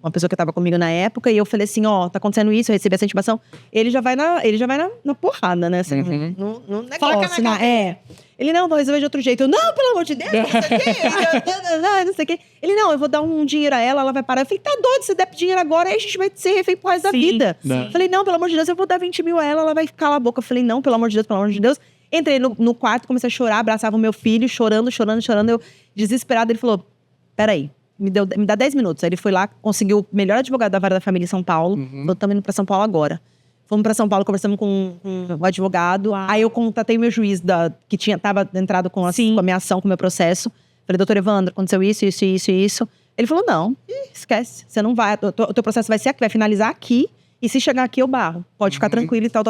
uma pessoa que tava comigo na época, e eu falei assim, ó, tá acontecendo isso, eu recebi essa intimação. Ele já vai na porrada, né? Assim, no negócio, Ele, não, vou resolver de outro jeito. Eu, não, pelo amor de Deus, não sei o quê. Não sei o quê. Ele, não, eu vou dar um dinheiro a ela, ela vai parar. Eu falei, tá doido, se der dinheiro agora, aí a gente vai ser refém pro resto da vida. Eu falei, não, pelo amor de Deus, eu vou dar 20 mil a ela, ela vai calar a boca. Eu falei, não, pelo amor de Deus, pelo amor de Deus. Entrei no quarto, comecei a chorar, abraçava o meu filho, chorando. Eu, desesperada, ele falou, peraí, me dá 10 minutos. Aí ele foi lá, conseguiu o melhor advogado da Vara da Família em São Paulo. Eu tô indo pra São Paulo agora. Fomos pra São Paulo, conversamos com o advogado. Aí eu contatei o meu juiz, que tava entrado com a minha ação, com o meu processo. Falei, doutor Evandro, aconteceu isso. Ele falou, não, esquece. Você não vai, o teu processo vai ser aqui, vai finalizar aqui. E se chegar aqui, eu barro. Pode ficar tranquilo e tal.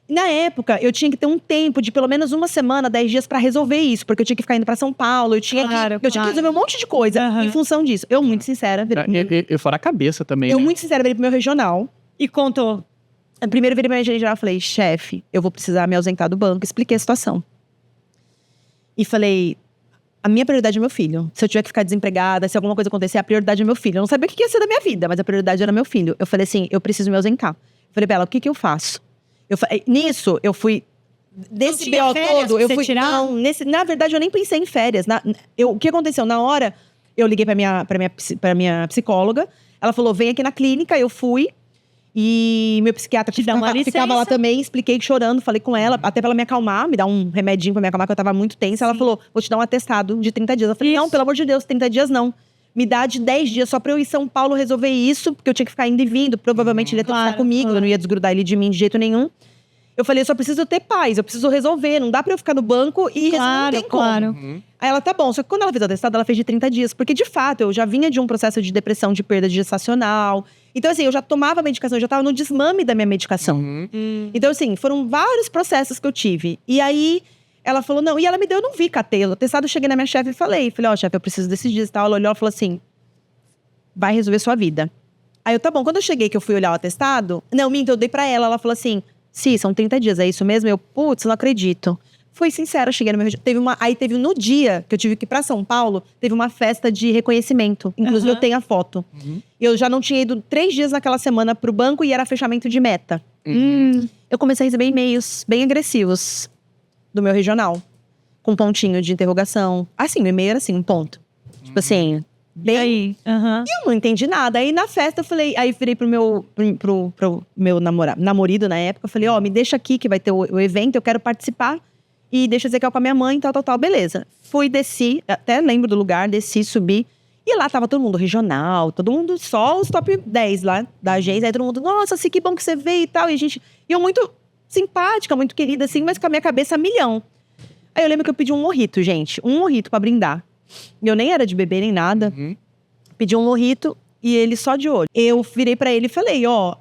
Na época, eu tinha que ter um tempo de pelo menos uma semana, 10 dias pra resolver isso. Porque eu tinha que ficar indo pra São Paulo, eu tinha que resolver um monte de coisa em função disso. Eu, muito sincera, E fora a cabeça também, eu, muito sincera, virei pro meu regional. E contou. Primeiro, virei pro meu regional e falei, chefe, eu vou precisar me ausentar do banco. Expliquei a situação. E falei, a minha prioridade é meu filho. Se eu tiver que ficar desempregada, se alguma coisa acontecer, a prioridade é meu filho. Eu não sabia o que ia ser da minha vida, mas a prioridade era meu filho. Eu falei assim, eu preciso me ausentar. Falei, Bela, o que eu faço? Nisso, eu fui... Desse BO todo, eu fui... Não, na verdade, eu nem pensei em férias. O que aconteceu? Na hora, eu liguei pra minha psicóloga. Ela falou, vem aqui na clínica. Eu fui. E meu psiquiatra ficava lá também. Expliquei chorando, falei com ela. Até pra ela me acalmar, me dar um remedinho pra me acalmar, que eu tava muito tensa. Ela falou, vou te dar um atestado de 30 dias. Eu falei, não, pelo amor de Deus, 30 dias não. Me dá de 10 dias só pra eu ir em São Paulo resolver isso. Porque eu tinha que ficar indo e vindo. Provavelmente ele ia ter que ficar comigo. Eu não ia desgrudar ele de mim de jeito nenhum. Eu falei, eu só preciso ter paz, eu preciso resolver. Não dá pra eu ficar no banco e resolver, não tem como. Aí ela, tá bom. Só que quando ela fez o atestado, ela fez de 30 dias. Porque, de fato, eu já vinha de um processo de depressão, de perda gestacional. Então, assim, eu já tomava medicação, eu já tava no desmame da minha medicação. Então, assim, foram vários processos que eu tive. E aí, ela falou, não. E ela me deu, eu não vi, catei. O atestado, eu cheguei na minha chefe e falei, ó, chefe, eu preciso desses dias e tal. Ela olhou e falou assim, vai resolver sua vida. Aí eu, tá bom. Quando eu cheguei, que eu fui olhar o atestado, não, minto, eu dei pra ela. Ela falou assim, sim, são 30 dias, é isso mesmo? Eu, putz, não acredito. Fui sincera, cheguei no meu... Aí teve no dia que eu tive que ir pra São Paulo, teve uma festa de reconhecimento. Inclusive, eu tenho a foto. Eu já não tinha ido 3 dias naquela semana pro banco e era fechamento de meta. Eu comecei a receber e-mails bem agressivos do meu regional. Com pontinho de interrogação. Assim, o e-mail era assim, um ponto. Tipo assim... Bem, aí? E eu não entendi nada. Aí na festa eu falei, aí virei pro meu namorado na época, eu falei, ó, me deixa aqui que vai ter o evento, eu quero participar. E deixa eu dizer que é com a minha mãe, tal, beleza. Fui, desci, até lembro do lugar, desci, subi. E lá tava todo mundo regional, todo mundo, só os top 10 lá da agência. Aí todo mundo, nossa, assim, que bom que você veio e tal. E eu muito simpática, muito querida, assim, mas com a minha cabeça a milhão. Aí eu lembro que eu pedi um mojito, gente. Um mojito pra brindar. Eu nem era de beber nem nada. Pedi um mojito e ele só de olho. Eu virei pra ele e falei, ó,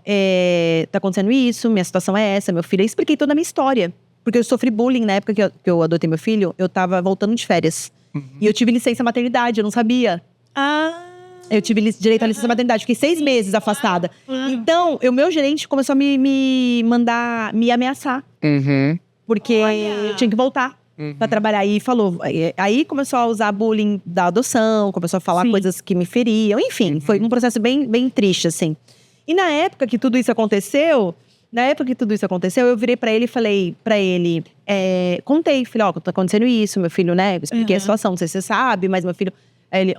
tá acontecendo isso, minha situação é essa, meu filho. Eu expliquei toda a minha história. Porque eu sofri bullying na época que eu adotei meu filho. Eu tava voltando de férias. E eu tive licença maternidade, eu não sabia. Eu tive direito à licença maternidade. Fiquei 6 meses afastada. Então, o meu gerente começou a me mandar, me ameaçar. Porque eu tinha que voltar. Pra trabalhar. E falou. Aí começou a usar bullying da adoção, começou a falar coisas que me feriam. Enfim, foi um processo bem, bem triste, assim. E na época que tudo isso aconteceu, eu virei pra ele e falei pra ele, contei, falei, ó, tá acontecendo isso, meu filho, né? Eu expliquei a situação, não sei se você sabe, mas meu filho. Aí ele,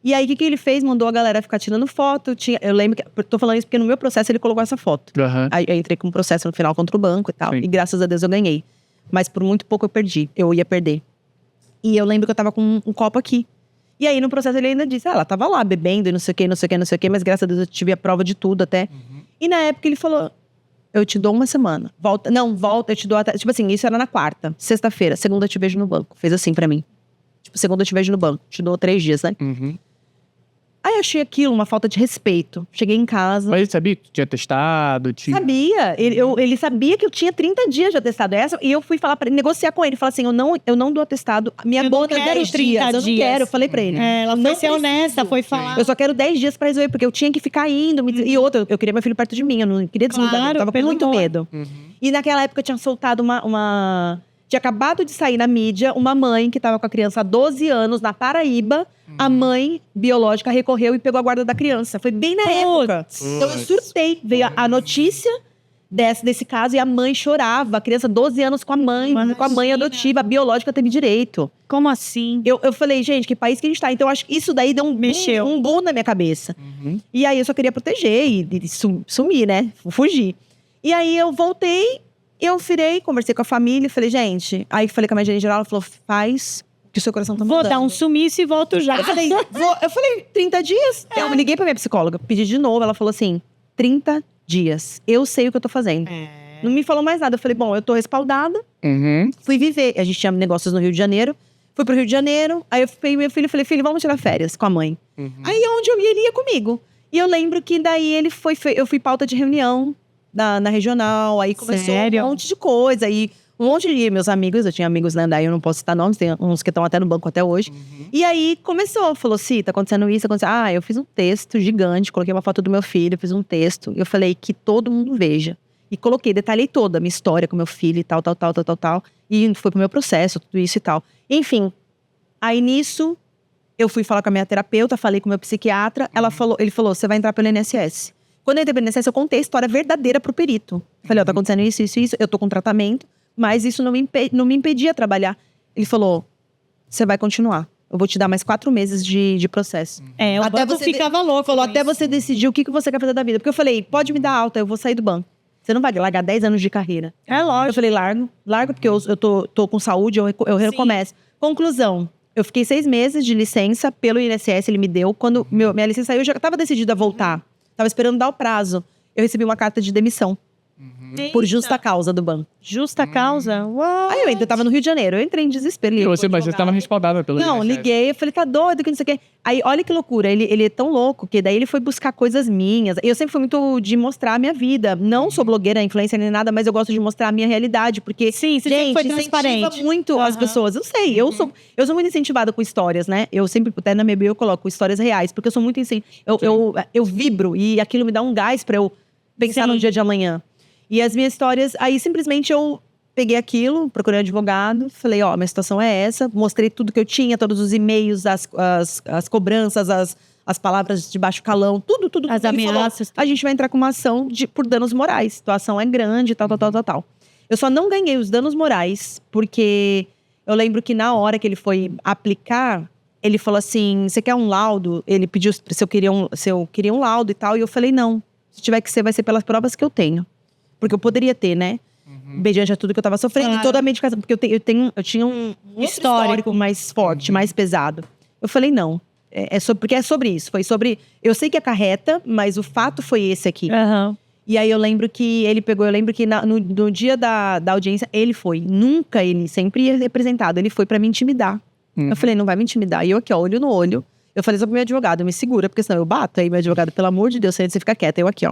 E aí, o que ele fez? Mandou a galera ficar tirando foto. Eu lembro que. Tô falando isso porque no meu processo ele colocou essa foto. Aí eu entrei com um processo no final contra o banco e tal. Sim. E graças a Deus eu ganhei. Mas por muito pouco eu perdi. Eu ia perder. E eu lembro que eu tava com um copo aqui. E aí, no processo, ele ainda disse, ela tava lá bebendo e não sei o que, mas graças a Deus eu tive a prova de tudo até. E na época ele falou, eu te dou uma semana. Volta, eu te dou até... Tipo assim, isso era na quarta. Sexta-feira, segunda eu te vejo no banco. Fez assim pra mim. Tipo, segunda eu te vejo no banco. Te dou 3 dias, né? Aí eu achei aquilo uma falta de respeito. Cheguei em casa. Mas ele sabia que tu tinha testado? Sabia. Ele sabia que eu tinha 30 dias de atestado. E eu fui falar para ele, negociar com ele. Falar assim, eu não dou atestado. Minha bota 10 dias. Eu não quero. Eu falei pra ele. Ela foi ser honesta, foi falar. Eu só quero 10 dias pra resolver, porque eu tinha que ficar indo. E outra, eu queria meu filho perto de mim. Eu não queria desmudar. Eu tava com muito medo. E naquela época eu tinha soltado Tinha acabado de sair na mídia uma mãe que tava com a criança há 12 anos, na Paraíba, A mãe biológica recorreu e pegou a guarda da criança. Foi bem na época. Então eu surtei. Veio a notícia desse caso e a mãe chorava. A criança, 12 anos com a mãe adotiva. A biológica teve direito. Como assim? Eu falei, gente, que país que a gente tá? Então eu acho que isso daí deu um boom na minha cabeça. E aí eu só queria proteger e sumir, né? Fugir. E aí eu voltei, eu virei, conversei com a família, falei, gente... Aí falei com a minha gerente geral, ela falou, faz que o seu coração tá mandando. Vou dar um sumiço e volto já. Eu falei, 30 dias? Eu liguei pra minha psicóloga, pedi de novo, ela falou assim, 30 dias. Eu sei o que eu tô fazendo. Não me falou mais nada. Eu falei, bom, eu tô respaldada. Fui viver. A gente tinha negócios no Rio de Janeiro. Fui pro Rio de Janeiro. Aí eu fui meu filho, falei, filho, vamos tirar férias com a mãe. Aí onde eu ia, ele ia comigo. E eu lembro que daí eu fui pauta de reunião na regional. Aí começou um monte de coisa. Aí um monte de meus amigos, eu tinha amigos, né? Daí eu não posso citar nomes, tem uns que estão até no banco até hoje. E aí falou, tá acontecendo isso, acontecendo. Eu fiz um texto gigante, coloquei uma foto do meu filho, fiz um texto. Eu falei que todo mundo veja. E coloquei, detalhei toda a minha história com meu filho e tal. E foi pro meu processo, tudo isso e tal. Enfim, aí nisso, eu fui falar com a minha terapeuta, falei com o meu psiquiatra. Ele falou, você vai entrar pelo INSS. Quando eu entrei pelo INSS, eu contei a história verdadeira pro perito. Falei, tá acontecendo isso, eu tô com tratamento. Mas isso não me impedia de trabalhar. Ele falou, você vai continuar. Eu vou te dar mais 4 meses de processo. O banco ficava louco. Falou, até você decidir o que você quer fazer da vida. Porque eu falei, pode me dar alta, eu vou sair do banco. Você não vai largar 10 anos de carreira. É lógico. Eu falei, largo porque eu tô com saúde, eu recomeço. Conclusão, eu fiquei 6 meses de licença pelo INSS, ele me deu. Quando minha licença saiu, eu já tava decidida a voltar. Tava esperando dar o prazo. Eu recebi uma carta de demissão. Por justa causa do banco. Justa causa? Uau. Aí eu tava no Rio de Janeiro, eu entrei em desespero. Mas você tava respaldada pelo Não, liguei, eu falei, tá doido, que não sei o quê. Aí, olha que loucura, ele é tão louco que daí ele foi buscar coisas minhas. Eu sempre fui muito de mostrar a minha vida. Não sou blogueira, influencer nem nada, mas eu gosto de mostrar a minha realidade. Porque, sim, você sempre foi transparente. Incentiva muito as pessoas. Eu sei, eu sou muito incentivada com histórias, né? Eu sempre, até na minha bio, eu coloco histórias reais. Porque eu sou muito eu vibro e aquilo me dá um gás pra eu pensar no dia de amanhã. E as minhas histórias, aí simplesmente eu peguei aquilo, procurei um advogado, falei, minha situação é essa, mostrei tudo que eu tinha, todos os e-mails, as cobranças, as palavras de baixo calão, tudo. As ameaças. Falou, a gente vai entrar com uma ação por danos morais, a situação é grande, tal. Eu só não ganhei os danos morais, porque eu lembro que na hora que ele foi aplicar, ele falou assim, você quer um laudo? Ele pediu se eu queria um laudo e tal, e eu falei, não, se tiver que ser, vai ser pelas provas que eu tenho. Porque eu poderia ter, né? Mediante a tudo que eu tava sofrendo. Claro. E toda a medicação. Porque eu tinha um histórico mais forte, mais pesado. Eu falei, não. Porque é sobre isso. Foi sobre... Eu sei que acarreta, mas o fato foi esse aqui. E aí eu lembro que ele pegou... Eu lembro que no dia da audiência, ele foi. Nunca ele, sempre ia representado. Ele foi pra me intimidar. Eu falei, não vai me intimidar. E eu aqui, olho no olho. Eu falei só pro meu advogado, me segura, porque senão eu bato. Aí meu advogado, pelo amor de Deus, você fica quieta. Eu aqui,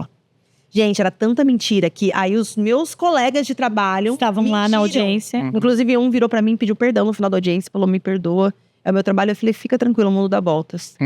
Gente, era tanta mentira que aí os meus colegas de trabalho estavam lá na audiência. Inclusive, um virou pra mim e pediu perdão no final da audiência, falou, me perdoa. É o meu trabalho. Eu falei, fica tranquilo, o mundo dá voltas.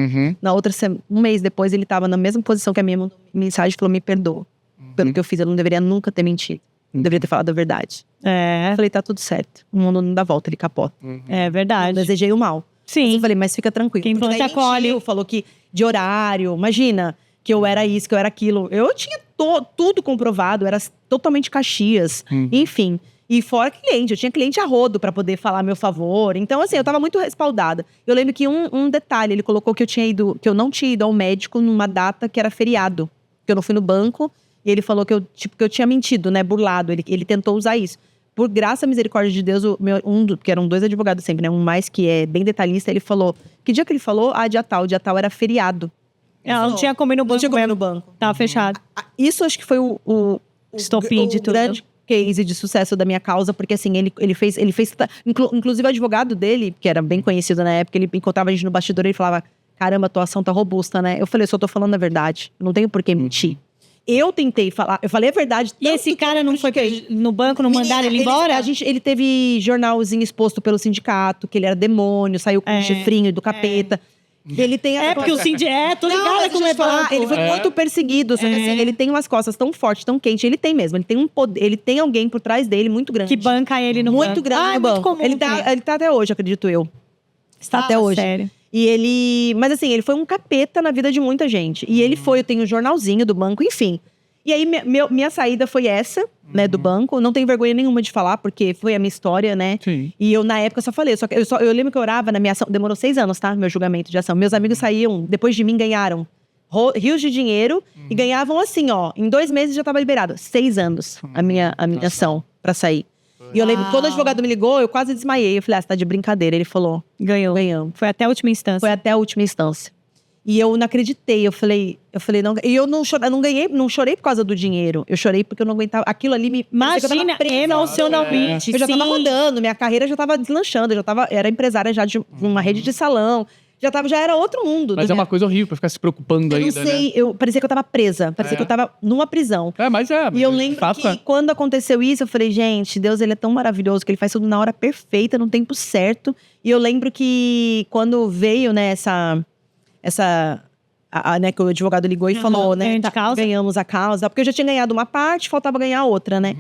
Na outra semana, um mês depois, ele tava na mesma posição que a minha, mandou mensagem e falou, me perdoa. Pelo que eu fiz, eu não deveria nunca ter mentido. Deveria ter falado a verdade. Eu falei, tá tudo certo. O mundo não dá volta, ele capota. É verdade. Eu desejei o mal. Sim. Eu falei, mas fica tranquilo. Quem planta acolhe. Falou que de horário, imagina... Que eu era isso, que eu era aquilo. Eu tinha tudo comprovado, era totalmente Caxias. Enfim. E fora cliente, eu tinha cliente a rodo pra poder falar a meu favor. Então, assim, eu tava muito respaldada. Eu lembro que um detalhe, ele colocou que eu não tinha ido ao médico numa data que era feriado. Que eu não fui no banco. E ele falou que eu tinha mentido, né? Burlado. Ele tentou usar isso. Por graça e misericórdia de Deus, porque eram 2 advogados sempre, né? Um mais que é bem detalhista, ele falou... Que dia que ele falou? Dia tal era feriado. Ela não tinha como ir no banco. Não tinha como ir no banco. Tava fechado. Isso acho que foi o estopim de tudo. Grande case de sucesso da minha causa, porque assim, ele fez inclusive o advogado dele, que era bem conhecido na época, ele encontrava a gente no bastidor e ele falava, caramba, a tua ação tá robusta, né? Eu falei, eu só tô falando a verdade, não tenho por que mentir. Eu tentei falar, eu falei a verdade. E esse cara não foi no banco, não mandaram ele embora? Ele teve jornalzinho exposto pelo sindicato, que ele era demônio, saiu com o chifrinho do capeta. Ele tem porque o sindicato, tô ligada como é falar. Ele foi muito perseguido, só que assim, ele tem umas costas tão fortes, tão quentes, ele tem mesmo. Ele tem um poder, ele tem alguém por trás dele muito grande. Que banca ele no banco. Muito grande no banco. Muito comum, ele tá até hoje, acredito eu. Está até hoje. Sério. Mas assim, ele foi um capeta na vida de muita gente. E eu tenho um jornalzinho do banco, enfim. E aí, minha saída foi essa, né, do banco. Não tenho vergonha nenhuma de falar, porque foi a minha história, né? Sim. E eu, na época, só falei. Eu lembro que eu orava na minha ação. Demorou 6 anos, tá? Meu julgamento de ação. Meus amigos saíam, depois de mim, ganharam rios de dinheiro. E ganhavam assim, ó. Em 2 meses já tava liberado. 6 anos a minha ação pra sair. E eu lembro que quando o advogado me ligou, eu quase desmaiei. Eu falei, você tá de brincadeira. Ele falou, ganhamos. Foi até a última instância. Foi até a última instância. E eu não acreditei, eu falei, não. E eu não chorei por causa do dinheiro. Eu chorei porque eu não aguentava. Aquilo ali me. Imagina, emocionalmente. Eu já tava rodando, minha carreira já tava deslanchando. Era empresária já de uma rede de salão. Já era outro mundo. Mas é uma coisa horrível pra ficar se preocupando ainda, né? Eu não sei, parecia que eu tava presa. Parecia que eu tava numa prisão. E eu lembro que quando aconteceu isso, eu falei, gente, Deus, ele é tão maravilhoso que ele faz tudo na hora perfeita, no tempo certo. E eu lembro que quando veio, né, né, que o advogado ligou e falou, né, ganhamos a causa. Porque eu já tinha ganhado uma parte, faltava ganhar outra, né?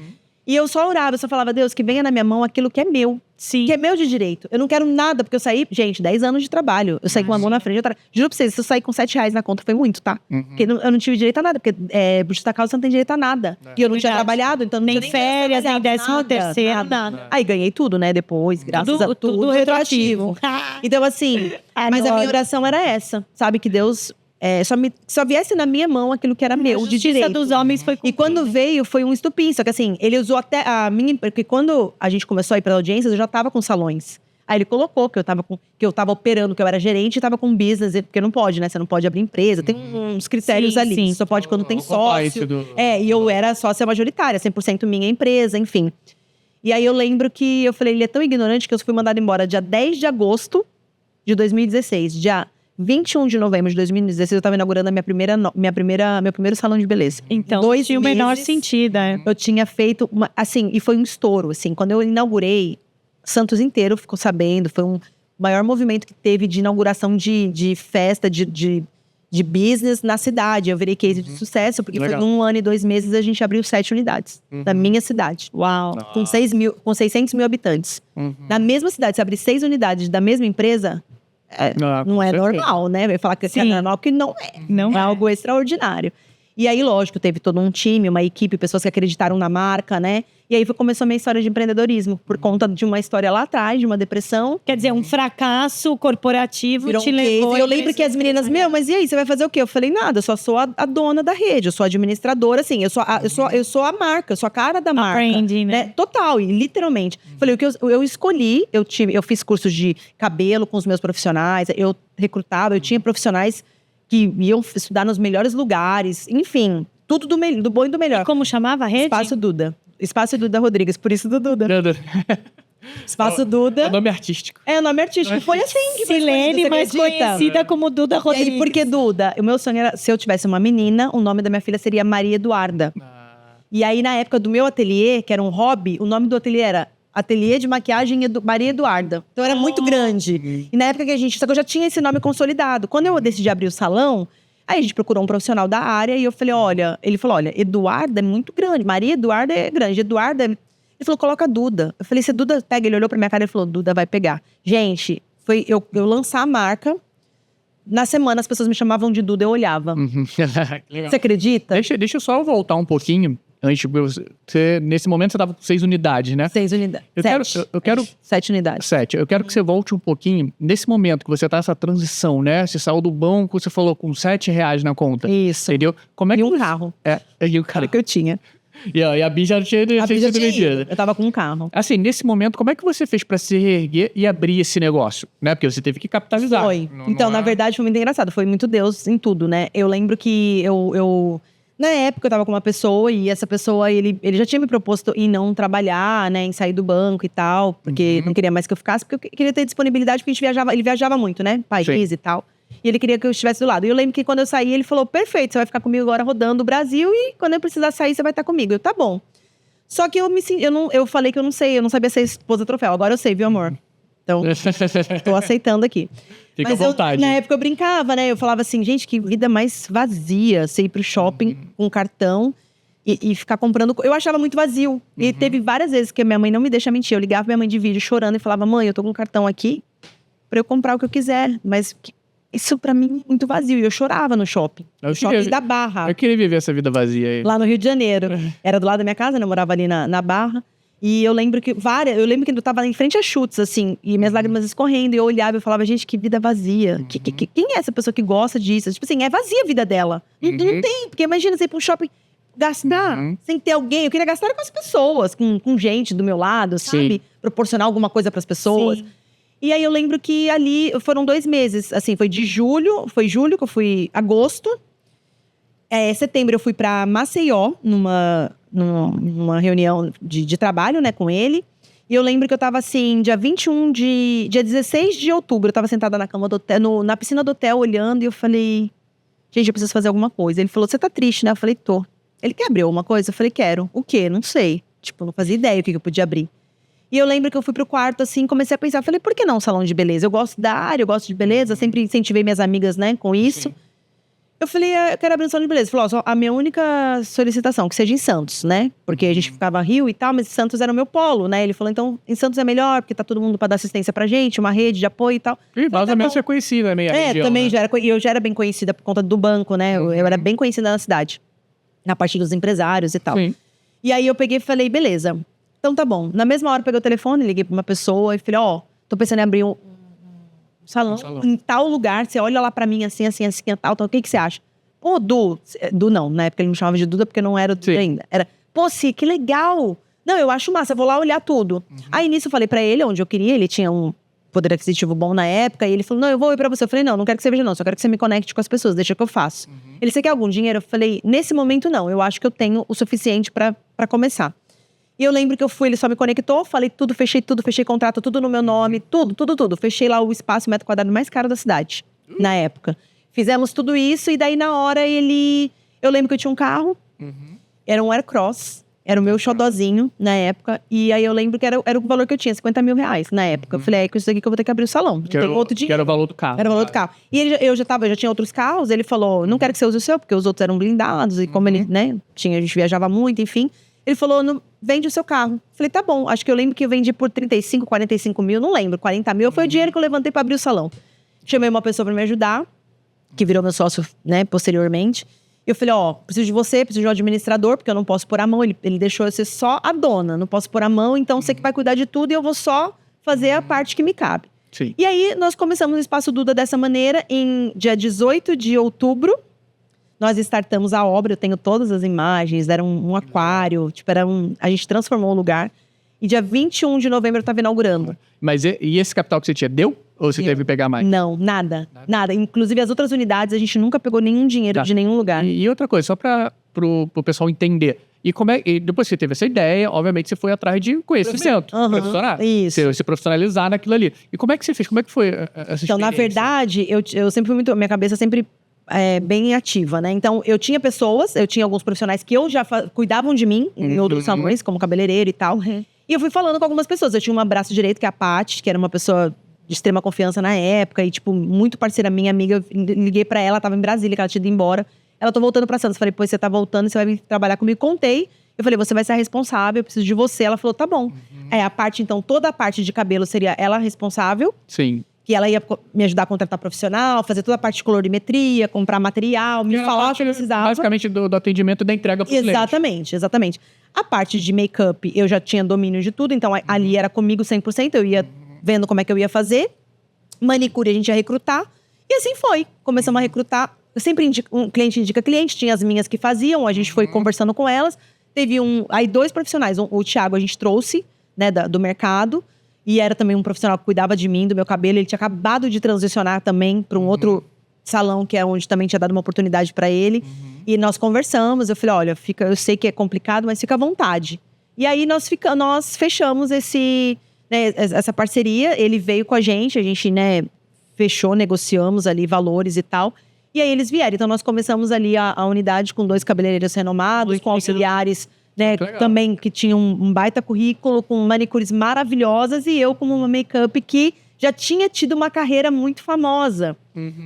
E eu só orava, eu só falava, Deus, que venha na minha mão aquilo que é meu. Sim. Que é meu de direito. Eu não quero nada, porque eu saí, gente, 10 anos de trabalho. Eu saí com a mão na frente. Juro pra vocês, se eu sair com R$7 na conta, foi muito, tá? Porque eu não tive direito a nada. Porque por justa causa você não tem direito a nada. E eu não tinha trabalhado, então não nem tinha férias, nem 13º, nada. Aí ganhei tudo, né, depois, graças a tudo retroativo. Então, assim, mas a minha oração era essa, sabe? Que Deus só viesse na minha mão aquilo que era meu, de direito. A justiça dos homens foi cumprida. E quando veio, foi um estupim. Só que assim, ele usou até porque quando a gente começou a ir para audiências, eu já tava com salões. Aí ele colocou que eu tava operando, que eu era gerente e tava com business, porque não pode, né? Você não pode abrir empresa, tem uns critérios ali. Sim. Só pode quando tem sócio. E eu era sócia majoritária, 100% minha empresa, enfim. E aí eu lembro que eu falei, ele é tão ignorante que eu fui mandada embora dia 10 de agosto de 2016. Dia 21 de novembro de 2016, eu tava inaugurando meu primeiro salão de beleza. Então, tinha o menor sentido, Eu tinha feito, e foi um estouro, assim. Quando eu inaugurei, Santos inteiro ficou sabendo. Foi um maior movimento que teve de inauguração de festa, de business na cidade. Eu virei case de sucesso, porque foi num ano e 2 meses a gente abriu 7 unidades da minha cidade. Uau! Com 600 mil habitantes. Na mesma cidade, se abrir 6 unidades da mesma empresa... não é normal, né? Eu ia falar que é normal, que não é. Não é algo extraordinário. E aí, lógico, teve todo um time, uma equipe, pessoas que acreditaram na marca, né? E aí começou a minha história de empreendedorismo. Por conta de uma história lá atrás, de uma depressão. Quer dizer, um fracasso corporativo te levou... E eu lembro que as meninas, mas e aí, você vai fazer o quê? Eu falei, nada, eu só sou a dona da rede. Eu sou administradora, assim. Eu sou a marca, eu sou a cara da marca. Branding, né? Total, e literalmente. Falei, o que eu escolhi, eu fiz cursos de cabelo com os meus profissionais. Eu recrutava, eu tinha profissionais que iam estudar nos melhores lugares. Enfim, tudo do bom e do melhor. E como chamava a rede? Espaço Duda Rodrigues, por isso do Duda. Espaço Duda. É o nome artístico. É o nome artístico. Foi assim que Silene, mais conhecida como Duda Rodrigues. E por que Duda? O meu sonho era, se eu tivesse uma menina, o nome da minha filha seria Maria Eduarda. E aí, na época do meu ateliê, que era um hobby, o nome do ateliê era Ateliê de Maquiagem Maria Eduarda. Então era muito grande. E na época que só que eu já tinha esse nome consolidado. Quando eu decidi abrir o salão, aí a gente procurou um profissional da área e eu falei, ele falou, Eduarda é muito grande, Maria Eduarda é grande, Eduarda é... Ele falou, coloca Duda. Eu falei, se a Duda pega, ele olhou pra minha cara e falou, Duda vai pegar. Gente, foi eu lançar a marca, na semana as pessoas me chamavam de Duda, eu olhava. Você acredita? Deixa eu só voltar um pouquinho. Antes, nesse momento você estava com 6 unidades, né? 6 unidades. Eu quero 7 unidades. 7. Eu quero que você volte um pouquinho nesse momento que você tá nessa transição, né? Você saiu do banco, você falou com R$7 na conta. Isso. Entendeu? Como é que... E um carro. E o carro que eu tinha. E a Bi já tinha sido vendida. Eu tava com um carro. Assim, nesse momento, como é que você fez pra se reerguer e abrir esse negócio? Né? Porque você teve que capitalizar. Foi. Então, na verdade, foi muito engraçado. Foi muito Deus em tudo, né? Eu lembro que na época, eu tava com uma pessoa e essa pessoa, ele já tinha me proposto em não trabalhar, né? Em sair do banco e tal. Porque não queria mais que eu ficasse. Porque eu queria ter disponibilidade, porque ele viajava muito, né? País e tal. E ele queria que eu estivesse do lado. E eu lembro que quando eu saí, ele falou, perfeito, você vai ficar comigo agora rodando o Brasil. E quando eu precisar sair, você vai estar comigo. Eu, tá bom. Só que eu falei que eu não sabia ser esposa troféu. Agora eu sei, viu, amor? Então, tô aceitando aqui. Fica à vontade. Na época eu brincava, né? Eu falava assim, gente, que vida mais vazia. Você ir pro shopping com cartão e ficar comprando. Eu achava muito vazio. E teve várias vezes que a minha mãe não me deixa mentir. Eu ligava pra minha mãe de vídeo chorando e falava, mãe, eu tô com um cartão aqui. pra eu comprar o que eu quiser. Mas isso pra mim é muito vazio. E eu chorava no shopping. Shopping da Barra. Eu queria viver essa vida vazia aí. Lá no Rio de Janeiro. Era do lado da minha casa, né? Eu morava ali na Barra. E eu lembro que eu tava em frente a Chutes, assim, e minhas lágrimas escorrendo, e eu olhava e falava, gente, que vida vazia. Quem é essa pessoa que gosta disso? Tipo assim, é vazia a vida dela. Não tem, porque imagina você ir pra um shopping gastar sem ter alguém. Eu queria gastar com as pessoas, com gente do meu lado, sabe? Sim. Proporcionar alguma coisa pras pessoas. Sim. E aí eu lembro que ali foram 2 meses, assim, foi julho que eu fui, agosto. Setembro eu fui pra Maceió, numa reunião de trabalho, né, com ele. E eu lembro que eu tava assim, dia 16 de outubro, eu tava sentada na cama do hotel, na piscina do hotel, olhando, e eu falei, gente, eu preciso fazer alguma coisa. Ele falou, você tá triste, né? Eu falei, tô. Ele quer abrir alguma coisa? Eu falei, quero. O quê? Não sei. Tipo, não fazia ideia o que eu podia abrir. E eu lembro que eu fui pro quarto, assim, comecei a pensar, eu falei, por que não um salão de beleza? Eu gosto da área, eu gosto de beleza, sempre incentivei minhas amigas, né, com isso. Sim. Eu falei, eu quero abrir um salão de beleza. Ele falou, a minha única solicitação, que seja em Santos, né? Porque a gente ficava Rio e tal, mas Santos era o meu polo, né? Ele falou, então, em Santos é melhor, porque tá todo mundo pra dar assistência pra gente, uma rede de apoio e tal. E mais ou menos você é conhecida, né? Também né? eu já era bem conhecida por conta do banco, né? Eu era bem conhecida na cidade. Na parte dos empresários e tal. Sim. E aí eu peguei e falei, beleza. Então tá bom. Na mesma hora eu peguei o telefone, liguei pra uma pessoa e falei, tô pensando em abrir um salão em tal lugar. Você olha lá pra mim assim, tal. O que você acha? Pô, Du não, na época ele me chamava de Duda porque não era o Duda ainda. Era, pô, Si, que legal. Não, eu acho massa, eu vou lá olhar tudo. Aí nisso eu falei pra ele onde eu queria, ele tinha um poder aquisitivo bom na época, e ele falou, não, eu vou ir pra você. Eu falei, não quero que você veja não, só quero que você me conecte com as pessoas, deixa que eu faço. Ele, você quer algum dinheiro? Eu falei, nesse momento não, eu acho que eu tenho o suficiente pra começar. E eu lembro que eu fui, ele só me conectou, falei tudo, fechei contrato, tudo no meu nome, tudo. Fechei lá o espaço, metro quadrado mais caro da cidade, na época. Fizemos tudo isso, e daí na hora eu lembro que eu tinha um carro, era um Aircross, era o meu xodozinho na época, e aí eu lembro que era o valor que eu tinha, 50 mil reais na época. Eu falei, com isso aqui que eu vou ter que abrir o salão. Que era o valor do carro. Era o valor do carro. E eu já tinha outros carros, ele falou, não quero que você use o seu, porque os outros eram blindados, e como ele, né, a gente viajava muito, enfim. Ele falou, vende o seu carro. Falei, tá bom. Acho que eu lembro que eu vendi por 35, 45 mil, não lembro. 40 mil foi o dinheiro que eu levantei pra abrir o salão. Chamei uma pessoa pra me ajudar, que virou meu sócio, né, posteriormente. Eu falei, preciso de você, preciso de um administrador, porque eu não posso pôr a mão. Ele deixou eu ser só a dona, não posso pôr a mão, então você que vai cuidar de tudo e eu vou só fazer a parte que me cabe. Sim. E aí, nós começamos o Espaço Duda dessa maneira, em dia 18 de outubro. Nós startamos a obra, eu tenho todas as imagens, era um aquário, tipo, a gente transformou o lugar. E dia 21 de novembro eu estava inaugurando. Mas e esse capital que você tinha, deu? Ou você teve que pegar mais? Não, nada. Inclusive, as outras unidades, a gente nunca pegou nenhum dinheiro de nenhum lugar. E outra coisa, só para pro pessoal entender. E depois que você teve essa ideia, obviamente você foi atrás de conhecimento profissional. Isso. Você se profissionalizar naquilo ali. E como é que você fez? Como é que foi essa experiência? Então, na verdade, eu sempre fui muito... Minha cabeça sempre bem ativa, né? Então, eu tinha alguns profissionais que eu já cuidavam de mim, em outros salões, como cabeleireiro e tal. E eu fui falando com algumas pessoas. Eu tinha um braço direito, que é a Paty, que era uma pessoa de extrema confiança na época. E, tipo, muito parceira minha, amiga. Eu liguei pra ela, tava em Brasília, que ela tinha ido embora. Ela, tô voltando pra Santos. Falei, pô, você tá voltando, você vai vir trabalhar comigo. Contei. Eu falei, você vai ser a responsável, eu preciso de você. Ela falou, tá bom. A parte, então, toda a parte de cabelo seria ela responsável. Sim. Que ela ia me ajudar a contratar profissional, fazer toda a parte de colorimetria, comprar material, me falar o que eu precisava. Basicamente do atendimento da entrega pro cliente. Exatamente. A parte de make-up, eu já tinha domínio de tudo, então ali era comigo 100%, eu ia vendo como é que eu ia fazer. Manicure a gente ia recrutar, e assim foi. Começamos a recrutar, eu sempre um cliente indica cliente, tinha as minhas que faziam, a gente foi conversando com elas. Teve aí 2 profissionais, o Thiago a gente trouxe, né, do mercado, e era também um profissional que cuidava de mim, do meu cabelo. Ele tinha acabado de transicionar também para um outro salão, que é onde também tinha dado uma oportunidade para ele. E nós conversamos, eu falei, olha, eu sei que é complicado, mas fica à vontade. E aí nós fechamos essa parceria, ele veio com a gente, né, fechou, negociamos ali valores e tal. E aí eles vieram, então nós começamos ali a unidade com 2 cabeleireiros renomados, com auxiliares, né, também que tinham um baita currículo, com manicures maravilhosas, e eu como uma make-up que já tinha tido uma carreira muito famosa.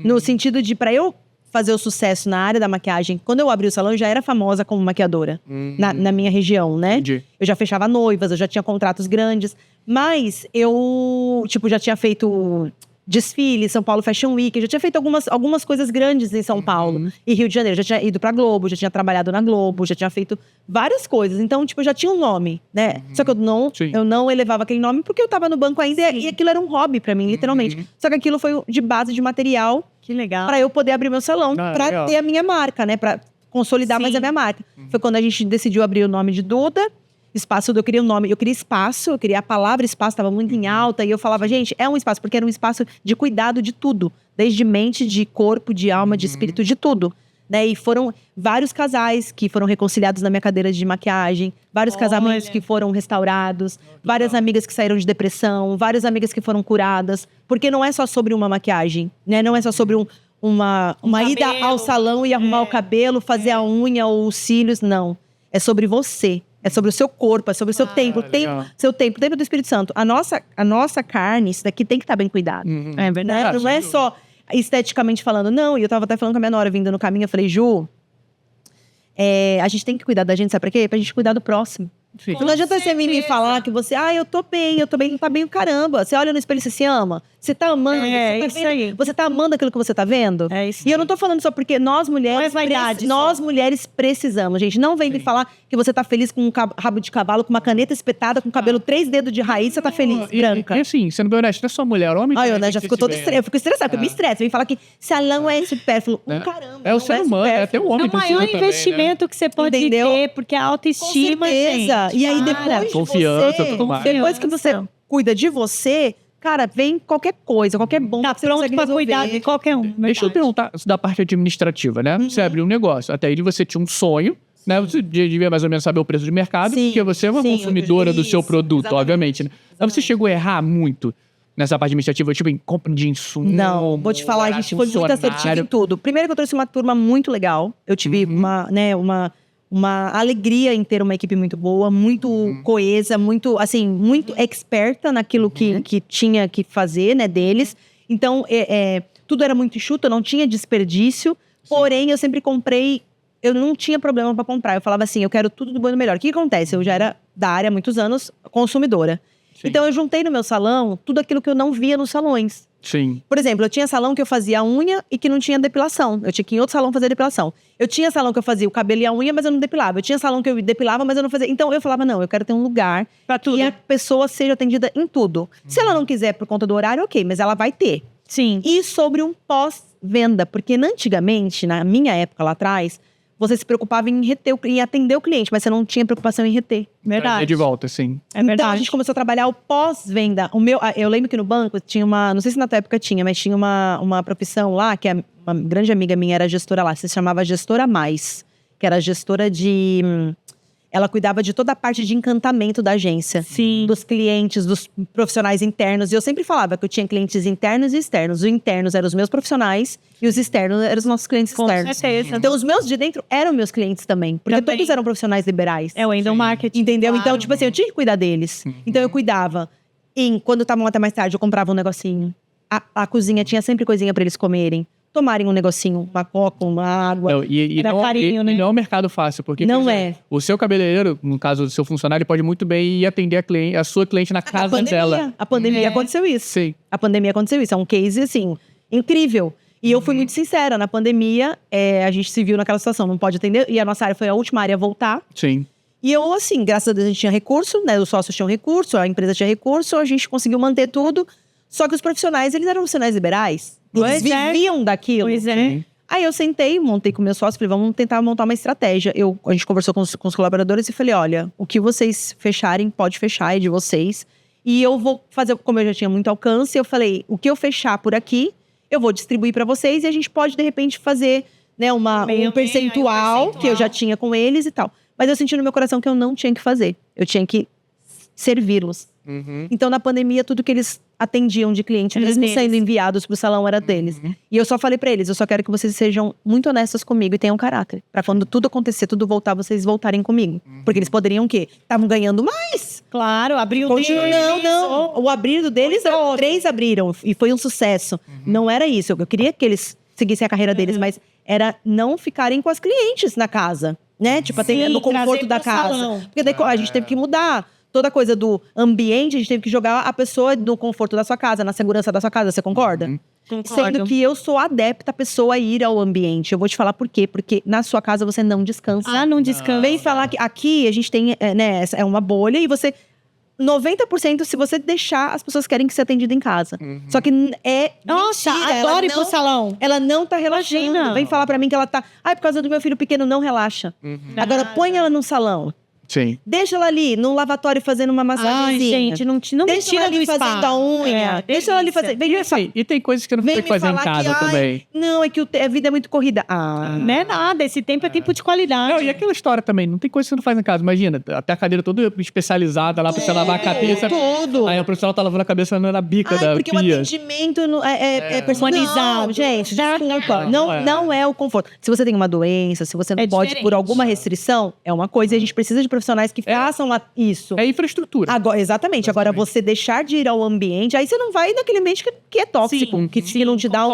No sentido de, para eu fazer o sucesso na área da maquiagem, quando eu abri o salão, eu já era famosa como maquiadora na minha região, né? Entendi. Eu já fechava noivas, eu já tinha contratos grandes, mas eu, tipo, já tinha feito desfile, São Paulo Fashion Week. Eu já tinha feito algumas coisas grandes em São Paulo. E Rio de Janeiro. Já tinha ido pra Globo, já tinha trabalhado na Globo, já tinha feito várias coisas. Então, tipo, eu já tinha um nome, né? Só que eu não elevava aquele nome porque eu tava no banco ainda. E aquilo era um hobby pra mim, literalmente. Só que aquilo foi de base de material. Que legal. Pra eu poder abrir meu salão, pra ter a minha marca, né? Pra consolidar mais a minha marca. Foi quando a gente decidiu abrir o nome de Duda. Espaço, eu queria um nome, eu queria espaço, eu queria a palavra espaço, estava muito em alta. E eu falava, gente, é um espaço, porque era um espaço de cuidado de tudo. Desde mente, de corpo, de alma, de espírito, de tudo. Né? E foram vários casais que foram reconciliados na minha cadeira de maquiagem. Vários casamentos que foram restaurados. Várias amigas que saíram de depressão. Várias amigas que foram curadas. Porque não é só sobre uma maquiagem, né? Não é só sobre uma ida ao salão e arrumar o cabelo, fazer a unha ou os cílios, não. É sobre você. É sobre o seu corpo, é sobre o seu templo. Seu templo, o templo do Espírito Santo. A nossa carne, isso daqui tem que estar bem cuidado. É verdade. Não é só esteticamente falando. Não, e eu tava até falando com a minha nora, vindo no caminho, eu falei, Ju, a gente tem que cuidar da gente, sabe pra quê? Pra gente cuidar do próximo. Não adianta você vir me falar que você, eu tô bem, não tá bem, caramba. Você olha no espelho e você se ama. Você tá amando. Você tá amando aquilo que você tá vendo? É isso. E eu não tô falando só porque nós mulheres. Não é vaidade, nós mulheres precisamos, gente. Não vem me falar que você tá feliz com um rabo de cavalo, com uma caneta espetada, com cabelo 3 dedos de raiz, você tá feliz, branca. E assim, sendo bem honesto, não é só mulher, homem. Eu já fico toda estressada. Eu fico estressada, porque eu me estresso. Vem falar que salão é supérfluo. Caramba. É o ser humano, é até o homem. É o maior investimento que você pode ter, porque a autoestima. Com certeza. E aí depois confiança, tudo mais. Depois que você cuida de você, cara, vem qualquer coisa, qualquer bom. Tá pronto pra cuidar de qualquer um. Deixa eu perguntar da parte administrativa, né? Você abriu um negócio. Até aí você tinha um sonho, né? Você devia mais ou menos saber o preço de mercado, porque você é uma consumidora do seu produto, obviamente, né? Mas você chegou a errar muito nessa parte administrativa, tipo, em compra de insumo? Não, vou te falar, a gente foi muito assertivo em tudo. Primeiro que eu trouxe uma turma muito legal. Eu tive uma alegria em ter uma equipe muito boa, muito coesa, muito experta naquilo que tinha que fazer, né, deles. Então, tudo era muito enxuto, não tinha desperdício. Porém, eu sempre comprei, eu não tinha problema para comprar. Eu falava assim, eu quero tudo do bom e do melhor. O que acontece? Eu já era da área há muitos anos, consumidora. Então, eu juntei no meu salão tudo aquilo que eu não via nos salões. Sim. Por exemplo, eu tinha salão que eu fazia a unha e que não tinha depilação. Eu tinha que ir em outro salão fazer depilação. Eu tinha salão que eu fazia o cabelo e a unha, mas eu não depilava. Eu tinha salão que eu depilava, mas eu não fazia. Então, eu falava, não, eu quero ter um lugar pra tudo. Que a pessoa seja atendida em tudo. Se ela não quiser por conta do horário, ok, mas ela vai ter. Sim. E sobre um pós-venda, porque antigamente, na minha época lá atrás, você se preocupava em atender o cliente, mas você não tinha preocupação em reter. Verdade. De volta, sim. É verdade. Então, a gente começou a trabalhar o pós-venda. Eu lembro que no banco tinha não sei se na tua época tinha, mas tinha uma profissão lá, que uma grande amiga minha era gestora lá, se chamava Gestora Mais, que era gestora de... Ela cuidava de toda a parte de encantamento da agência. Sim. Dos clientes, dos profissionais internos. E eu sempre falava que eu tinha clientes internos e externos. Os internos eram os meus profissionais e os externos eram os nossos clientes externos. Com certeza. Então, os meus de dentro eram meus clientes também. Porque todos eram profissionais liberais. É o Window Marketing. Entendeu? Claro. Então, tipo assim, eu tinha que cuidar deles. Então, eu cuidava. Quando estavam até mais tarde, eu comprava um negocinho. A cozinha tinha sempre coisinha pra eles comerem. Tomarem um negocinho, uma coca, uma água. Era carinho, né? Não é um mercado fácil, porque não é. O seu cabeleireiro, no caso do seu funcionário, pode muito bem ir atender a sua cliente na casa dela. A pandemia aconteceu isso. Sim. A pandemia aconteceu isso. É um case, assim, incrível. E eu fui muito sincera. Na pandemia, a gente se viu naquela situação, não pode atender. E a nossa área foi a última área a voltar. Sim. E eu, assim, graças a Deus, a gente tinha recurso, né? Os sócios tinham recurso, a empresa tinha recurso, a gente conseguiu manter tudo. Só que os profissionais, eles eram profissionais liberais. Eles viviam daquilo. Pois é. Aí eu sentei, montei com o meu sócio, falei, vamos tentar montar uma estratégia. A gente conversou com os colaboradores e falei, olha, o que vocês fecharem, pode fechar, é de vocês. E eu vou fazer, como eu já tinha muito alcance, eu falei, o que eu fechar por aqui, eu vou distribuir para vocês. E a gente pode, de repente, fazer, né, um percentual que eu já tinha com eles e tal. Mas eu senti no meu coração que eu não tinha que fazer. Eu tinha que servi-los. Então, na pandemia, tudo que eles atendiam de cliente, mesmo sendo enviados pro salão, era deles. E eu só falei pra eles, eu só quero que vocês sejam muito honestos comigo e tenham caráter. Pra quando tudo acontecer, tudo voltar, vocês voltarem comigo. Porque eles poderiam o quê? Estavam ganhando mais. Claro, abriu o deles. Não. O abrir deles, 3 abriram. E foi um sucesso. Não era isso. Eu queria que eles seguissem a carreira deles, mas era não ficarem com as clientes na casa. Né? Tipo, atendendo no conforto da casa. Porque daí a gente teve que mudar. toda coisa do ambiente, a gente teve que jogar a pessoa no conforto da sua casa, na segurança da sua casa, você concorda? Sendo que eu sou adepta a pessoa a ir ao ambiente. Eu vou te falar por quê. Porque na sua casa você não descansa. Não descansa. Vem falar que aqui a gente tem, né, é uma bolha e você... 90% se você deixar, as pessoas querem que seja atendido em casa. Só que é Nossa, mentira, adoro ir pro salão. Ela não tá relaxando. Imagina. Vem falar pra mim que ela tá... por causa do meu filho pequeno, não relaxa. Agora, põe ela num salão. Sim. Deixa ela ali, no lavatório, fazendo uma massagenzinha. Gente, não me Deixa tira ela ali do spa. fazendo a unha. Deixa ela ali fazer... Vem me falar. E tem coisas que não tem que fazer em casa também. Não, é que a vida é muito corrida. Não é nada, esse tempo é tempo de qualidade. Não, e aquela história também, não tem coisa que você não faz em casa. Imagina, até a cadeira toda especializada lá pra você lavar a cabeça. Tudo. Aí o profissional tá lavando a cabeça na bica da porque pia. o atendimento é personalizado. Não, gente, desculpa. Não é o conforto. Se você tem uma doença, se você não pode por alguma restrição, é uma coisa. E a gente precisa de profissionais que façam lá isso. É infraestrutura. Agora, exatamente. Agora, você deixar de ir ao ambiente, aí você não vai naquele ambiente que é tóxico. Sim, que se não te dá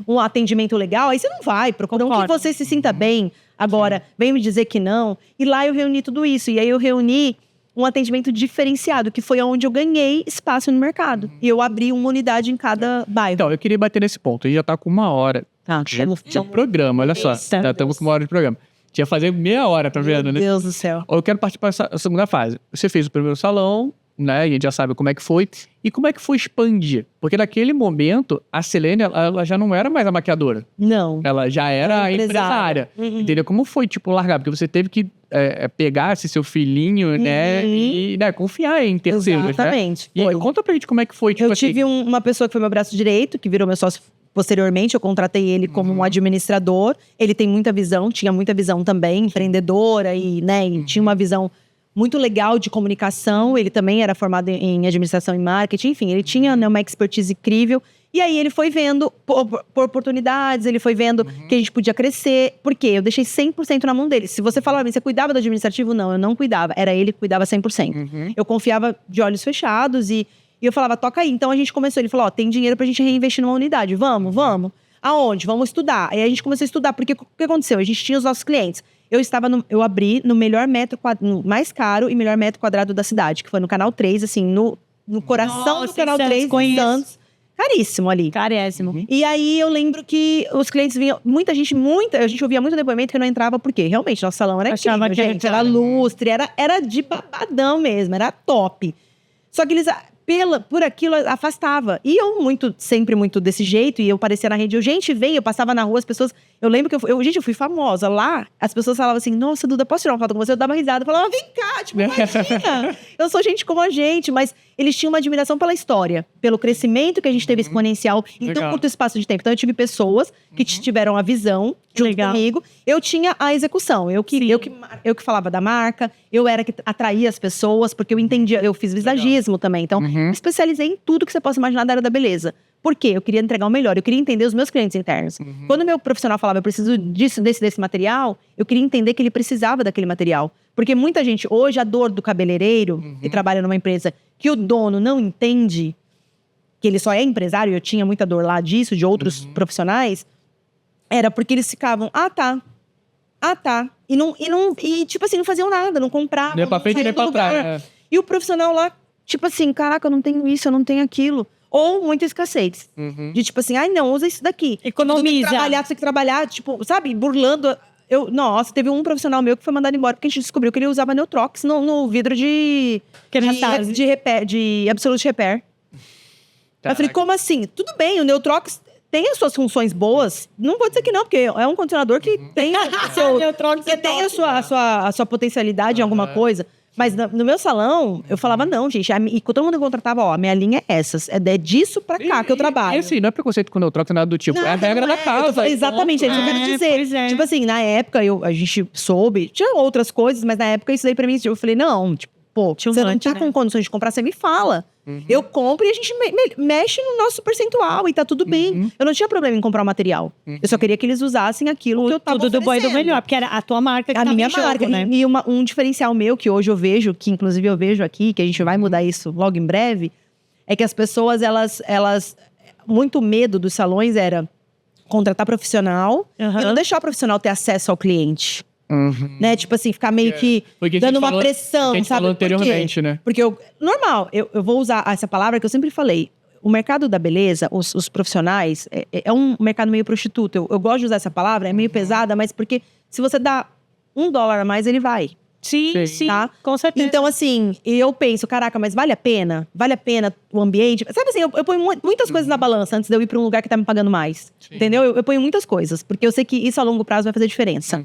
um atendimento legal, aí você não vai. Procura um que você se sinta bem. Agora, vem me dizer que não. E lá eu reuni tudo isso. E aí eu reuni um atendimento diferenciado, que foi onde eu ganhei espaço no mercado. E eu abri uma unidade em cada bairro. Então, eu queria bater nesse ponto. A gente já tá com 1 hora. Tá, Tinha um programa, olha só. Já estamos com 1 hora de programa. Tinha que fazer meia hora, tá vendo, né? Meu Deus do céu. Eu quero partir para a segunda fase. Você fez o primeiro salão, né? E a gente já sabe como é que foi. E como é que foi expandir? Porque naquele momento, a Silene, ela já não era mais a maquiadora. Não. Ela já era a empresária. Entendeu? Como foi, tipo, largar? Porque você teve que pegar esse seu filhinho, né? E confiar em terceiros, Exatamente. né? E conta pra gente como é que foi, tipo eu tive uma pessoa que foi meu braço direito, que virou meu sócio posteriormente. Eu contratei ele como um administrador. Ele tem muita visão, tinha muita visão também, empreendedora e, né, e tinha uma visão muito legal de comunicação. Ele também era formado em administração e marketing. Enfim, ele tinha, né, uma expertise incrível. E aí ele foi vendo por oportunidades, ele foi vendo que a gente podia crescer. Por quê? Eu deixei 100% na mão dele. Se você falar, você cuidava do administrativo? Não, eu não cuidava. Era ele que cuidava 100%. Eu confiava de olhos fechados e eu falava, toca aí. Então a gente começou, ele falou, tem dinheiro pra gente reinvestir numa unidade. Vamos. Aonde? Vamos estudar. Aí a gente começou a estudar, porque o que aconteceu? A gente tinha os nossos clientes. Eu abri no melhor no mais caro e melhor metro quadrado da cidade, que foi no Canal 3, assim, no coração do Canal 3, em Santos. Caríssimo ali. Carésimo. E aí eu lembro que os clientes vinham, a gente ouvia muito depoimento que não entrava, por quê? Realmente, nosso salão era incrível, gente, era lustre, era de babadão mesmo, era top. Só que eles, por aquilo, afastava. E eu sempre muito desse jeito, e eu parecia na rede, eu passava na rua, as pessoas... Eu lembro que eu fui famosa. Lá, as pessoas falavam assim, nossa, Duda, posso tirar uma foto com você? Eu dava uma risada, eu falava, vem cá, tipo, imagina. Eu sou gente como a gente, mas eles tinham uma admiração pela história, pelo crescimento que a gente teve exponencial em tão curto espaço de tempo. Então, eu tive pessoas que tiveram a visão junto comigo. Eu tinha a execução. Eu que falava da marca, eu era que atraía as pessoas, porque eu entendia, eu fiz visagismo também. Então, me especializei em tudo que você possa imaginar da área da beleza. Por quê? Eu queria entregar o melhor, eu queria entender os meus clientes internos. Quando o meu profissional falava, eu preciso disso, desse material, eu queria entender que ele precisava daquele material. Porque muita gente, hoje, a dor do cabeleireiro, que trabalha numa empresa que o dono não entende, que ele só é empresário, eu tinha muita dor lá disso, de outros profissionais, era porque eles ficavam, tá. E tipo assim, não faziam nada, não compravam. Nem pra frente, nem pra trás. E o profissional lá, tipo assim, caraca, eu não tenho isso, eu não tenho aquilo. Ou muita escassez. De tipo assim, não, usa isso daqui. Economiza. Você tem que trabalhar, tipo, sabe, burlando. Nossa, teve um profissional meu que foi mandado embora porque a gente descobriu que ele usava Neutrox no vidro de Absolute Repair. Eu falei, como assim? Tudo bem, o Neutrox tem as suas funções boas. Não vou dizer que não, porque é um condicionador que tem a sua potencialidade em alguma coisa. Mas no meu salão, eu falava, não, gente. E todo mundo contratava, a minha linha é essas. É disso pra cá que eu trabalho. E assim, não é preconceito com o Neutrox, nada do tipo. É a regra da casa. Exatamente, é isso que eu quero dizer. Tipo assim, na época, a gente soube. Tinha outras coisas, mas na época, isso daí pra mim, eu falei, não, tipo, você não tá com condições de comprar, você me fala. Eu compro e a gente mexe no nosso percentual e tá tudo bem. Eu não tinha problema em comprar o material. Eu só queria que eles usassem aquilo que eu tava tudo do bom e do melhor, porque era a tua marca que a minha marca, né? E um diferencial meu que hoje eu vejo, que inclusive eu vejo aqui, que a gente vai mudar isso logo em breve, é que as pessoas, elas muito medo dos salões era contratar profissional e não deixar o profissional ter acesso ao cliente. Né? Tipo assim, ficar meio que dando uma pressão, que a gente sabe? falou anteriormente, né? Porque normal, eu vou usar essa palavra que eu sempre falei. O mercado da beleza, os profissionais, é um mercado meio prostituto. Eu gosto de usar essa palavra, é meio pesada, mas porque se você dá $1 a mais, ele vai. Sim, tá? Com certeza. Então, assim, eu penso, caraca, mas vale a pena? Vale a pena o ambiente? Sabe assim, eu ponho muitas coisas na balança antes de eu ir pra um lugar que tá me pagando mais. Entendeu? Eu ponho muitas coisas, porque eu sei que isso a longo prazo vai fazer diferença.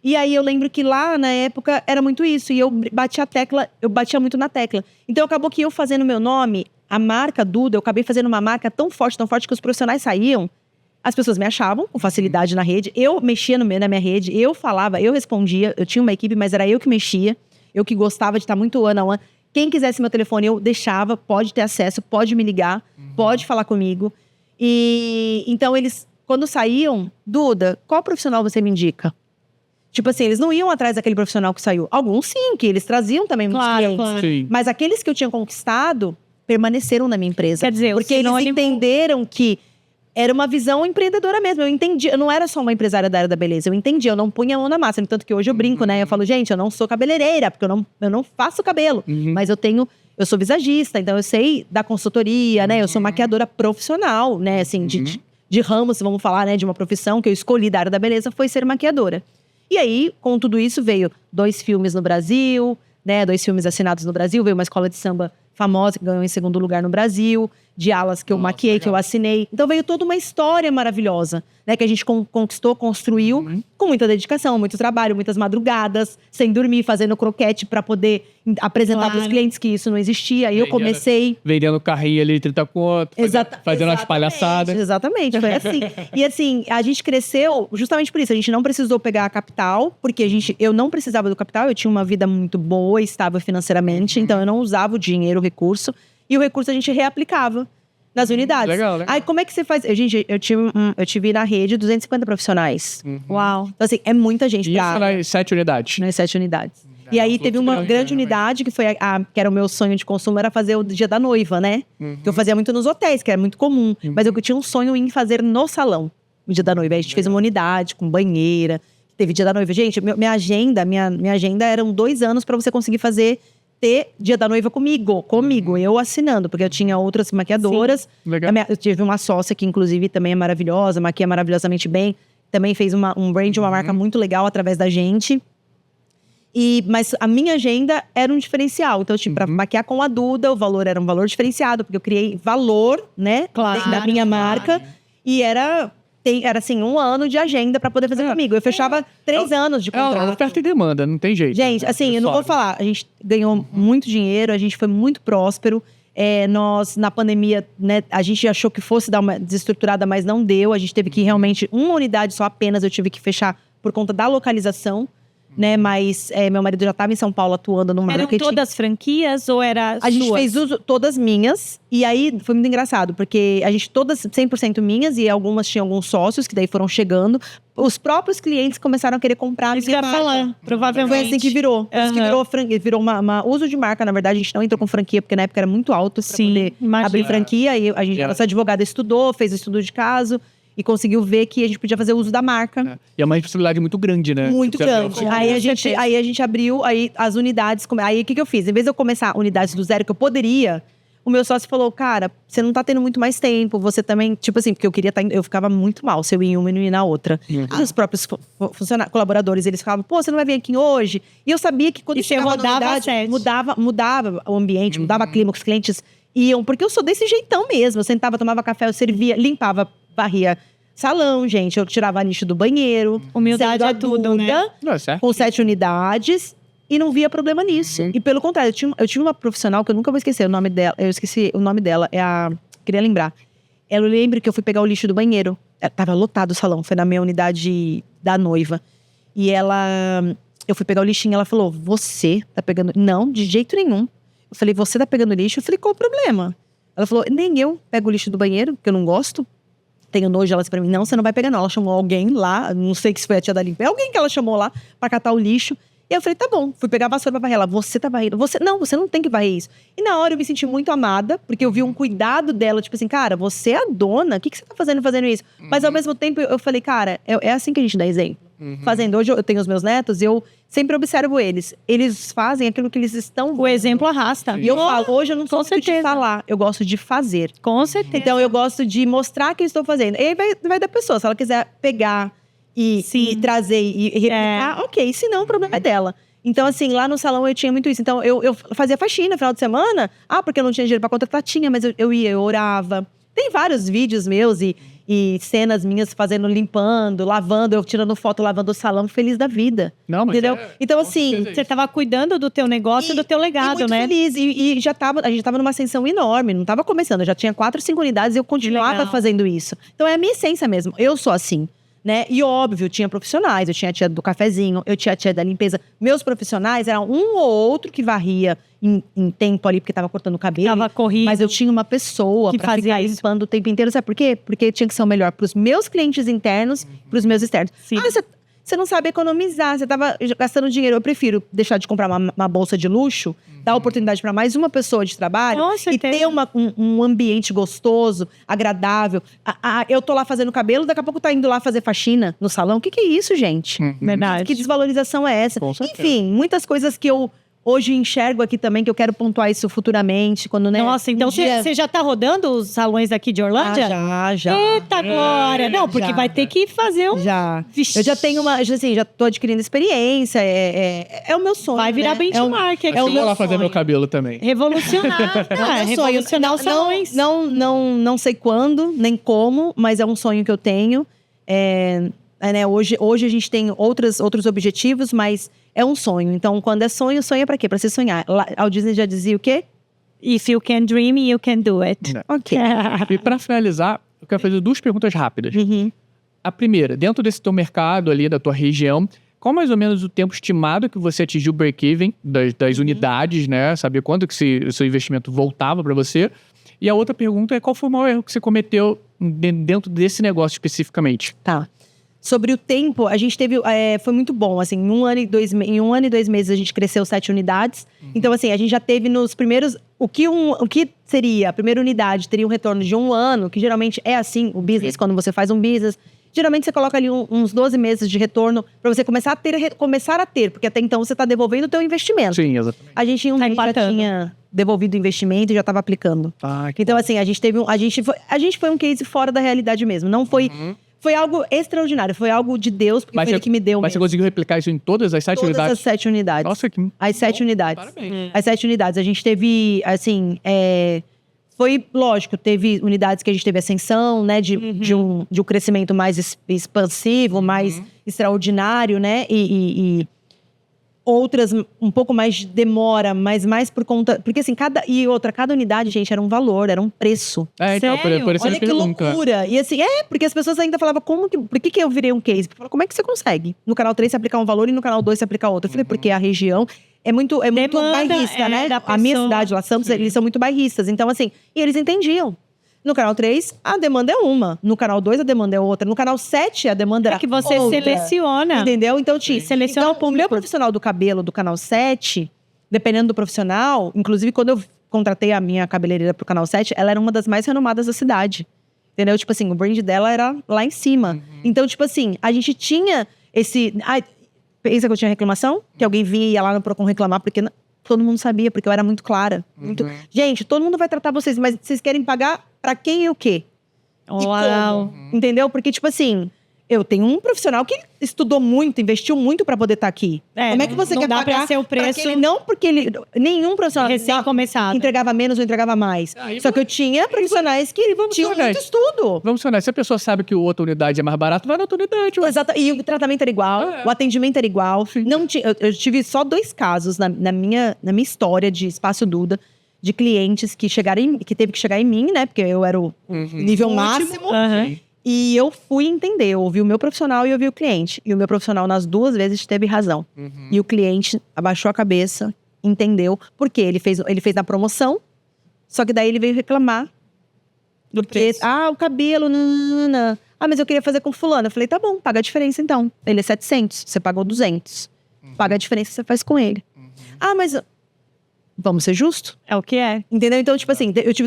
E aí eu lembro que lá, na época, era muito isso. E eu batia muito na tecla. Então, acabou que eu fazendo meu nome, a marca Duda, eu acabei fazendo uma marca tão forte que os profissionais saíam. As pessoas me achavam com facilidade na rede. Eu mexia na minha rede, eu falava, eu respondia. Eu tinha uma equipe, mas era eu que mexia. Eu que gostava de estar muito one on one. Quem quisesse meu telefone, eu deixava. Pode ter acesso, pode me ligar, pode falar comigo. E então eles, quando saíam, Duda, qual profissional você me indica? Tipo assim, eles não iam atrás daquele profissional que saiu. Alguns sim, que eles traziam também muitos clientes. Claro. Sim. Mas aqueles que eu tinha conquistado, permaneceram na minha empresa. Quer dizer, porque eles entenderam que era uma visão empreendedora mesmo. Eu entendi, eu não era só uma empresária da área da beleza. Eu entendi, eu não punha a mão na massa. Tanto que hoje eu brinco, né? Eu falo, gente, eu não sou cabeleireira, porque eu não faço cabelo. Mas eu sou visagista, então eu sei da consultoria, né? Eu sou maquiadora profissional, né? Assim, de ramos, vamos falar, né? De uma profissão que eu escolhi da área da beleza, foi ser maquiadora. E aí, com tudo isso, veio 2 filmes no Brasil, né? 2 filmes assinados no Brasil. Veio uma escola de samba famosa, que ganhou em 2º lugar no Brasil. De alas que eu maquiei, legal. Que eu assinei. Então veio toda uma história maravilhosa, né? Que a gente conquistou, construiu, com muita dedicação, muito trabalho, muitas madrugadas, sem dormir, fazendo croquete para poder apresentar para os clientes que isso não existia. Aí eu comecei... Vendendo carrinho ali, 30 conto, fazendo umas palhaçadas. Exatamente, foi assim. E assim, a gente cresceu justamente por isso. A gente não precisou pegar a capital, porque eu não precisava do capital. Eu tinha uma vida muito boa, estável financeiramente. Então eu não usava o dinheiro, o recurso. E o recurso a gente reaplicava nas unidades. Legal. Aí, como é que você faz? Gente, eu tive na rede 250 profissionais. Uau. Então, assim, é muita gente. Isso nas 7 unidades. Nas 7 unidades. E aí, teve uma grande unidade, que foi que era o meu sonho de consumo, era fazer o dia da noiva, né? Que eu fazia muito nos hotéis, que era muito comum. Mas eu tinha um sonho em fazer no salão, o dia da noiva. Aí a gente fez uma unidade com banheira. Teve dia da noiva. Gente, minha agenda eram 2 anos para você conseguir ter dia da noiva comigo, eu assinando, porque eu tinha outras maquiadoras. Legal. Eu tive uma sócia que, inclusive, também é maravilhosa, maquia maravilhosamente bem. Também fez um brand, uma marca muito legal através da gente. Mas a minha agenda era um diferencial. Então, tipo, pra maquiar com a Duda, o valor era um valor diferenciado, porque eu criei valor, né, da minha marca. E era assim, 1 ano de agenda pra poder fazer comigo. Eu fechava 3 anos de contrato. É oferta e demanda, não tem jeito. Gente, assim, eu não vou falar. A gente ganhou muito dinheiro, a gente foi muito próspero. Nós, na pandemia, né, a gente achou que fosse dar uma desestruturada, mas não deu. A gente teve que realmente, uma unidade só apenas, eu tive que fechar por conta da localização. Né, mas meu marido já estava em São Paulo atuando no marketing. Eram todas franquias ou era A gente fez todas minhas. E aí, foi muito engraçado. Porque a gente, todas 100% minhas. E algumas tinham alguns sócios, que daí foram chegando. Os próprios clientes começaram a querer comprar. Isso que eu ia falar, provavelmente. Foi assim que virou. Virou uma uso de marca, na verdade. A gente não entrou com franquia, porque na época era muito alto pra poder abrir franquia. E nossa advogada estudou, fez o estudo de caso. E conseguiu ver que a gente podia fazer uso da marca. E é uma responsabilidade muito grande, né? Muito grande. Aí a gente abriu as unidades. Aí o que eu fiz? Em vez de eu começar unidades do zero, que eu poderia, o meu sócio falou, cara, você não tá tendo muito mais tempo. Você também, tipo assim, porque eu ficava muito mal se eu ia em uma e não ia na outra. Os próprios colaboradores, eles falavam, pô, você não vai vir aqui hoje? E eu sabia que quando chegava na unidade, mudava o ambiente, mudava o clima, os clientes iam. Porque eu sou desse jeitão mesmo. Eu sentava, tomava café, eu servia, limpava, varria salão, gente. Eu tirava lixo do banheiro. Humildade é tudo, né? Com 7 unidades. E não via problema nisso. E pelo contrário, eu tinha uma profissional que eu nunca vou esquecer o nome dela. Eu esqueci o nome dela. Queria lembrar. Eu lembro que eu fui pegar o lixo do banheiro. Tava lotado o salão. Foi na minha unidade da noiva. E eu fui pegar o lixinho. Ela falou, você tá pegando... Não, de jeito nenhum. Eu falei, você tá pegando lixo? Eu falei, qual o problema? Ela falou, nem eu pego o lixo do banheiro, porque eu não gosto. Tenho nojo, ela disse pra mim, não, você não vai pegar não. Ela chamou alguém lá, não sei se foi a tia da limpa, é alguém que ela chamou lá pra catar o lixo. E eu falei, tá bom, fui pegar a vassoura pra varrer. Ela, você tá varrendo? Você não tem que varrer isso. E na hora eu me senti muito amada, porque eu vi um cuidado dela, tipo assim, cara, você é a dona, o que você tá fazendo isso? Mas ao mesmo tempo eu falei, cara, é assim que a gente dá exemplo. fazendo. Hoje eu tenho os meus netos e eu sempre observo eles. Eles fazem aquilo que eles estão... O exemplo arrasta. E eu falo, hoje eu não sou Com muito de certeza. falar, eu gosto de fazer. Com certeza. Então eu gosto de mostrar que eu estou fazendo. E aí vai da pessoa, se ela quiser pegar e trazer e replicar, ok. Se não, o problema é dela. Então, assim, lá no salão eu tinha muito isso. Então, eu fazia faxina no final de semana. Porque eu não tinha dinheiro pra contratar. Tinha, mas eu ia, eu orava. Tem vários vídeos meus e cenas minhas fazendo, limpando, lavando. Eu tirando foto, lavando o salão, feliz da vida. Não, mas entendeu? Então, assim... Você tava cuidando do teu negócio e do teu legado, muito né? feliz. E a gente tava numa ascensão enorme. Não tava começando. Eu já tinha 4, 5 unidades e eu continuava Legal. fazendo isso. Então, é a minha essência mesmo. Eu sou assim. Né? E óbvio, tinha profissionais, eu tinha a tia do cafezinho, eu tinha a tia da limpeza. Meus profissionais eram um ou outro que varria em tempo ali, porque tava cortando o cabelo. Tava corrido. Mas eu tinha uma pessoa Que pra fazia ficar isso. limpando o tempo inteiro. Sabe por quê? Porque tinha que ser o melhor pros meus clientes internos, pros meus externos. Sim. Você não sabe economizar, você tava gastando dinheiro. Eu prefiro deixar de comprar uma bolsa de luxo, dar oportunidade para mais uma pessoa de trabalho Com e certeza. ter um ambiente gostoso, agradável. Eu tô lá fazendo cabelo, daqui a pouco tá indo lá fazer faxina no salão. O que é isso, gente? Verdade. Que desvalorização é essa? Com certeza. Enfim, muitas coisas que eu hoje enxergo aqui também, que eu quero pontuar isso futuramente, quando, né? Nossa, então um dia- você já tá rodando os salões aqui de Orlândia? Já. Eita, Glória! Não, porque Já. vai ter que fazer um... Já. Vixe. Eu já tenho já tô adquirindo experiência. É o meu sonho. Vai virar né? benchmark aqui. Acho que eu vou lá fazer sonho. meu cabelo também. Revolucionar. É o meu sonho. Revolucionar os salões. Não sei quando, nem como, mas é um sonho que eu tenho. Né, hoje a gente tem outros objetivos, mas é um sonho. Então, quando é sonho é pra quê? Pra se sonhar. A Disney já dizia o quê? If you can dream, you can do it. Ok. E pra finalizar, eu quero fazer 2 perguntas rápidas. Uhum. A primeira, dentro desse teu mercado ali, da tua região, qual mais ou menos o tempo estimado que você atingiu o break-even das unidades, né? Saber quando que o seu investimento voltava para você. E a outra pergunta é qual foi o maior erro que você cometeu dentro desse negócio especificamente? Tá. Sobre o tempo, a gente teve... foi muito bom, assim, em 1 ano e 2 meses a gente cresceu 7 unidades. Então, assim, a gente já teve nos primeiros... O que seria a primeira unidade teria um retorno de 1 ano, que geralmente é assim, o business, quando você faz um business... Geralmente você coloca ali uns 12 meses de retorno para você começar a ter, porque até então você está devolvendo o teu investimento. Sim, exatamente. A gente em um mês já empatando. tinha devolvido o investimento e já estava aplicando. Então, assim, a gente foi um case fora da realidade mesmo. Não foi... Foi algo extraordinário, foi algo de Deus, porque foi ele que me deu Mas você mesmo. conseguiu replicar isso em todas as 7 Todas unidades? as 7 unidades. Nossa, que... As 7 unidades. Parabéns. As 7 unidades. A gente teve, assim... Foi, lógico, teve unidades que a gente teve ascensão, né? De um crescimento mais expansivo, mais extraordinário, né? E outras um pouco mais de demora, mas mais por conta... Porque assim, cada unidade, gente, era um valor, era um preço. Então, Sério? por isso Olha eu que pergunto. loucura. E assim, porque as pessoas ainda falavam, por que eu virei um case? Eu falava, como é que você consegue? No canal 3 você aplicar um valor e no canal 2 você aplicar outro. Eu falei, porque a região é muito Demanda, bairrista, né? da A minha pessoa. cidade lá, Santos, eles são muito bairristas. Então, assim, e eles entendiam. No canal 3, a demanda é uma. No canal 2, a demanda é outra. No canal 7, a demanda era É que você outra. seleciona. Entendeu? Então, Seleciona o o público. meu profissional do cabelo do canal 7, dependendo do profissional, inclusive quando eu contratei a minha cabeleireira pro canal 7, ela era uma das mais renomadas da cidade. Entendeu? Tipo assim, o brand dela era lá em cima. Então, tipo assim, a gente tinha esse... pensa que eu tinha reclamação? Que alguém vinha e ia lá no Procon reclamar, porque todo mundo sabia, porque eu era muito clara. Gente, todo mundo vai tratar vocês, mas vocês querem pagar pra quem e o quê? E Uau. como? Entendeu? Porque, tipo assim, eu tenho um profissional que estudou muito, investiu muito pra poder estar aqui. Como é que você não quer dá pagar pra ser o preço aquele, não porque ele... Nenhum profissional recém-começado. entregava menos ou entregava mais. Só que eu tinha profissionais que tinham muito honestos. estudo. Vamos ser honestos, se a pessoa sabe que outra unidade é mais barato, vai na outra unidade. Ué. Exato. E o tratamento era igual, o atendimento era igual. Não eu tive só 2 casos na minha história de Espaço Duda, de clientes que teve que chegar em mim, né? Porque eu era o nível máximo. Aham. E eu fui entender, eu ouvi o meu profissional e eu ouvi o cliente. E o meu profissional, nas 2 vezes, teve razão. E o cliente abaixou a cabeça, entendeu. Porque ele fez na promoção, só que daí ele veio reclamar. Do preço. O cabelo, nanana. Mas eu queria fazer com fulano. Eu falei, tá bom, paga a diferença então. Ele é 700, você pagou 200. Paga a diferença, você faz com ele. Mas... Vamos ser justos? É o que é. Entendeu? Então, tipo assim, eu tive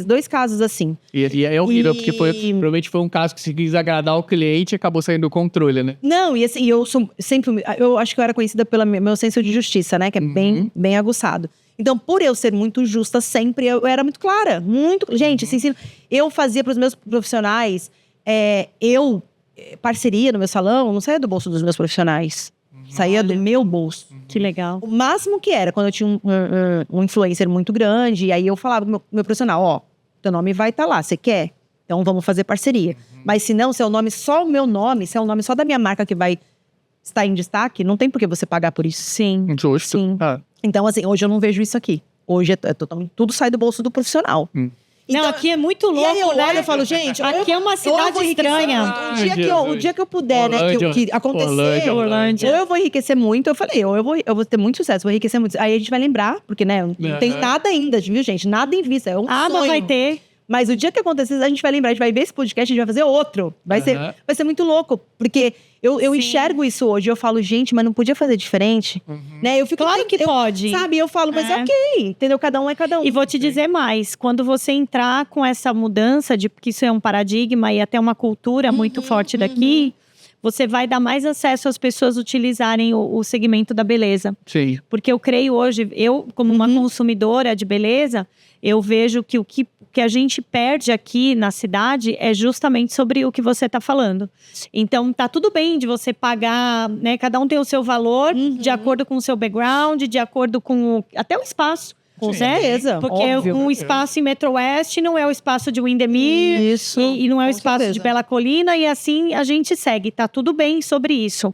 dois casos assim. E é horrível, porque provavelmente foi um caso que se quis agradar o cliente e acabou saindo do controle, né? Não, e assim, eu acho que eu era conhecida pelo meu senso de justiça, né? Que é bem aguçado. Então, por eu ser muito justa sempre, eu era muito clara. Gente, assim, eu fazia pros meus profissionais, parceria no meu salão, não saía do bolso dos meus profissionais. Saía do meu bolso. Que legal. O máximo que era, quando eu tinha um influencer muito grande, e aí eu falava pro meu profissional, ó, teu nome vai estar lá, você quer? Então vamos fazer parceria. Mas se não, se é o nome, só o meu nome, se é o nome só da minha marca que vai estar em destaque, não tem por que você pagar por isso. Sim. Justo. Sim. Então, assim, hoje eu não vejo isso aqui. Hoje é totalmente, tudo sai do bolso do profissional. Não, aqui é muito louco, e aí eu né? olho e falo, gente... Aqui é uma cidade estranha. O dia que eu puder, né, que acontecer... Orlândia. Ou eu vou enriquecer muito, eu falei, ou eu vou ter muito sucesso, vou enriquecer muito. Aí a gente vai lembrar, porque, né, não tem nada ainda, viu, gente? Nada em vista, é um sonho. Mas vai ter. Mas o dia que acontecer, a gente vai lembrar, a gente vai ver esse podcast, a gente vai fazer outro. Vai ser muito louco, porque eu enxergo isso hoje. Eu falo, gente, mas não podia fazer diferente? Né? Eu fico, Claro que pode. Sabe? Eu falo, mas ok, entendeu? Cada um é cada um. E vou te dizer mais, quando você entrar com essa mudança, porque isso é um paradigma e até uma cultura muito forte daqui, você vai dar mais acesso às pessoas utilizarem o segmento da beleza. Sim. Porque eu creio hoje, eu como uma consumidora de beleza, eu vejo que o que a gente perde aqui na cidade é justamente sobre o que você está falando. Então, tá tudo bem de você pagar, né? Cada um tem o seu valor, de acordo com o seu background, de acordo com até o espaço. Com certeza, Porque óbvio. um espaço em Metro Oeste não é o espaço de Windermere. Isso, e não é o com espaço certeza. de Bela Colina. E assim a gente segue. Tá tudo bem sobre isso.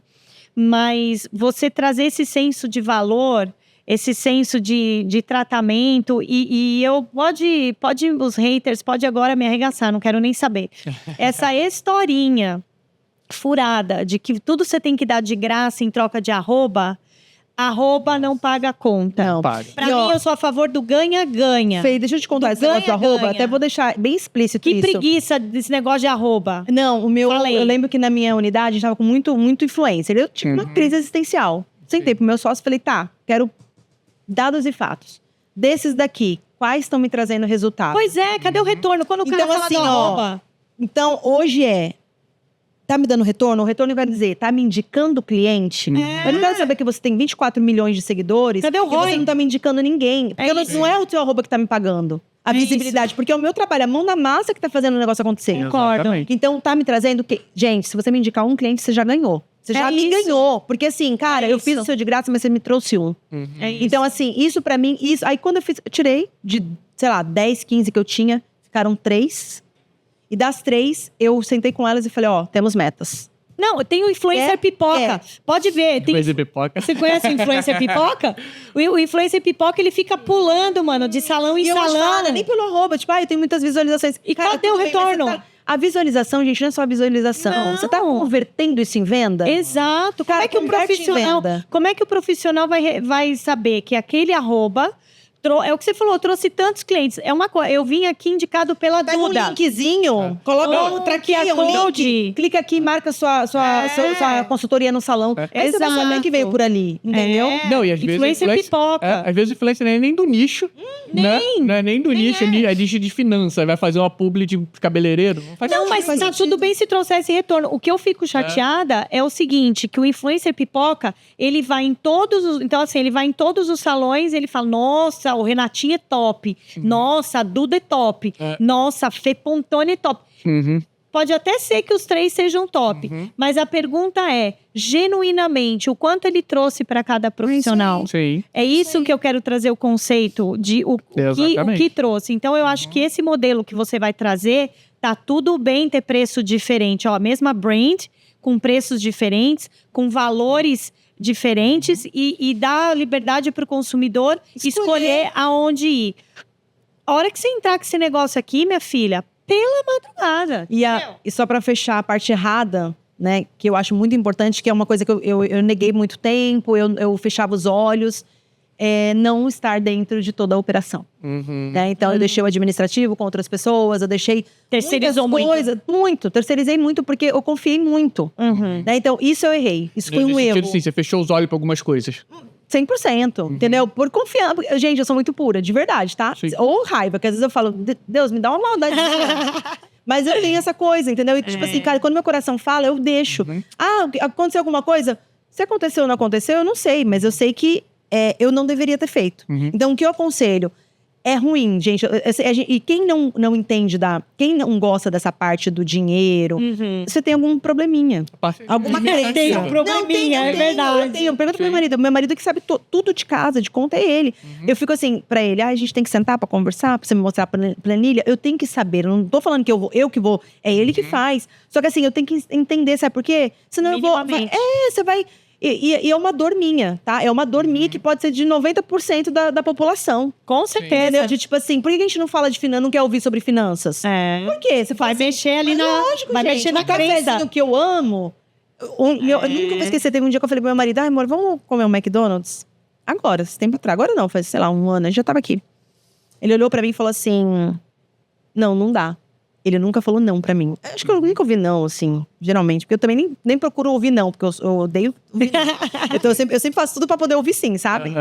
Mas você trazer esse senso de valor, esse senso de tratamento, e eu pode os haters, pode agora me arregaçar, não quero nem saber. Essa historinha furada de que tudo você tem que dar de graça em troca de arroba não paga a conta. Não. Paga. Pra mim, eu sou a favor do ganha-ganha. Fê, deixa eu te contar esse negócio do arroba, ganha. até vou deixar bem explícito Que isso. preguiça desse negócio de arroba. Não, o meu. Fala aí. Eu lembro que na minha unidade a gente tava com muito influencer. Eu tive uma crise existencial. Sentei pro meu sócio e falei, tá, quero dados e fatos. Desses daqui, quais estão me trazendo resultado? Pois é, cadê o retorno? Quando o cara Então, fala assim, do ó, arroba. Então, hoje tá me dando retorno? O retorno vai dizer, tá me indicando cliente? Eu não quero saber que você tem 24 milhões de seguidores. Cadê o e ROI? você não tá me indicando ninguém. Porque não é o teu arroba que tá me pagando. A visibilidade. Porque é o meu trabalho, a mão na massa que tá fazendo o negócio acontecer. Exatamente. Então, tá me trazendo que... Gente, se você me indicar um cliente, você já ganhou. Você já me ganhou. Porque assim, cara, eu fiz o seu de graça, mas você me trouxe um. É isso. Então, assim, isso pra mim... Aí, quando eu tirei de, sei lá, 10, 15 que eu tinha, ficaram 3. E das 3, eu sentei com elas e falei, ó, temos metas. Não, tem o influencer pipoca. Pode ver. Tem... Fazer pipoca. Você conhece o influencer pipoca? O influencer pipoca, ele fica pulando, mano, de salão em E eu salão. falo, nem pelo arroba, tipo, eu tenho muitas visualizações. E cadê o tudo bem, mas retorno? você a visualização, gente, não é só a visualização. Não. Você tá convertendo isso em venda? Exato. Como Cara, é que o converte em profissional, venda. como é que o profissional vai saber que aquele arroba é o que você falou, trouxe tantos clientes. É uma coisa. Eu vim aqui indicado pela Pega um Duda. linkzinho, coloca outra aqui, Code. clica aqui, marca sua consultoria no salão. Aí você vai saber Exato. que veio por ali, entendeu? Não, e às vezes Influencer pipoca. às vezes o influencer não é nem do nicho. Né? Não é nem do nicho, é nicho de finanças. Vai fazer uma publi de cabeleireiro. Não faz Não, mas faz tá sentido. tudo bem se trouxer esse retorno. O que eu fico chateada é o seguinte, que o influencer pipoca, ele vai em todos os... Então, assim, ele vai em todos os salões, ele fala, nossa, o Renatinho é top. Nossa, a Duda é top. Nossa, a Fê Pontoni é top. Pode até ser que os 3 sejam top. Mas a pergunta é, genuinamente, o quanto ele trouxe para cada profissional? Sim. É isso que eu quero trazer o conceito de o que trouxe. Então, eu acho que esse modelo que você vai trazer, tá tudo bem ter preço diferente. Ó, a mesma brand, com preços diferentes, com valores diferentes e dar liberdade para o consumidor escolher aonde ir. A hora que você entrar com esse negócio aqui, minha filha, pela madrugada. E só pra fechar a parte errada, né, que eu acho muito importante, que é uma coisa que eu neguei muito tempo, eu fechava os olhos, não estar dentro de toda a operação. Né? Então, eu deixei o administrativo com outras pessoas, eu deixei Terceirizou muitas coisas, muito. Terceirizei muito porque eu confiei muito. Né? Então, isso eu errei. Isso foi um erro. Sim, você fechou os olhos para algumas coisas. 100%, entendeu? Por confiança. Gente, eu sou muito pura, de verdade, tá? Sim. Ou raiva, que às vezes eu falo, Deus, me dá uma maldade. Mas eu tenho essa coisa, entendeu? E tipo assim, cara, quando meu coração fala, eu deixo. Aconteceu alguma coisa? Se aconteceu ou não aconteceu, eu não sei. Mas eu sei que eu não deveria ter feito. Então, o que eu aconselho? É ruim, gente. E quem não entende quem não gosta dessa parte do dinheiro, você tem algum probleminha. Alguma crença. Tem um probleminha, é verdade. Pergunta pro meu marido. Meu marido que sabe tudo de casa, de conta, é ele. Eu fico assim, pra ele, a gente tem que sentar pra conversar, pra você me mostrar a planilha. Eu tenho que saber. Eu não tô falando que eu que vou. É ele que faz. Só que assim, eu tenho que entender, sabe por quê? Senão eu vou. Você vai. E é uma dor minha, tá? É uma dor minha que pode ser de 90% da população. Com certeza. De tipo assim, por que a gente não fala de finanças, não quer ouvir sobre finanças? Por quê? Você vai mexer ali lógico, vai gente, mexer na cafezinho crença. que eu amo. Eu nunca vou esquecer, teve um dia que eu falei pro meu marido, amor, vamos comer um McDonald's? Agora, esse tempo atrás. Agora não, faz, sei lá, um ano, a gente já tava aqui. Ele olhou pra mim e falou assim, não dá. Ele nunca falou não pra mim. Acho que eu nunca ouvi não, assim, geralmente. Porque eu também nem procuro ouvir não, porque eu odeio ouvir não. Então eu sempre faço tudo pra poder ouvir sim, sabe?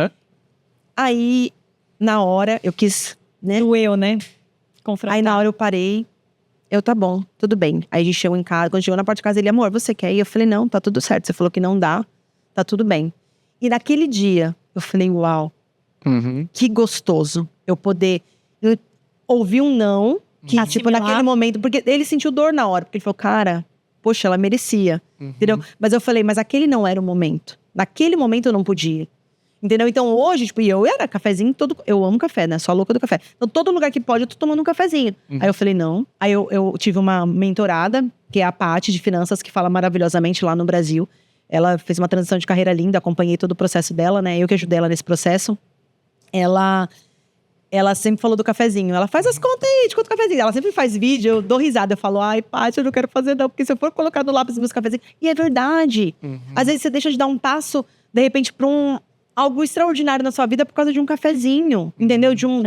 Aí, na hora, eu quis, né? Doeu, né? Confrontar. Aí na hora eu parei. Tá bom, tudo bem. Aí a gente chegou em casa, quando chegou na porta de casa, ele, amor, você quer ir? Eu falei, não, tá tudo certo. Você falou que não dá, tá tudo bem. E naquele dia, eu falei, uau, que gostoso eu poder ouvir um não. Que, tipo, naquele momento, porque ele sentiu dor na hora, porque ele falou, cara, poxa, ela merecia, entendeu? Mas eu falei, mas aquele não era o momento. Naquele momento eu não podia, entendeu? Então hoje, tipo, eu era cafezinho, eu amo café, né? Só louca do café. Então todo lugar que pode, eu tô tomando um cafezinho. Aí eu falei, não. Aí eu tive uma mentorada, que é a Paty de Finanças, que fala maravilhosamente lá no Brasil. Ela fez uma transição de carreira linda, acompanhei todo o processo dela, né? Eu que ajudei ela nesse processo. Ela sempre falou do cafezinho. Ela faz as contas aí, de quanto cafezinho. Ela sempre faz vídeo, eu dou risada. Eu falo, ai, Paty, eu não quero fazer não. Porque se eu for colocar no lápis meus cafezinhos… E é verdade. Às vezes você deixa de dar um passo, de repente, pra algo extraordinário na sua vida por causa de um cafezinho. Entendeu? De um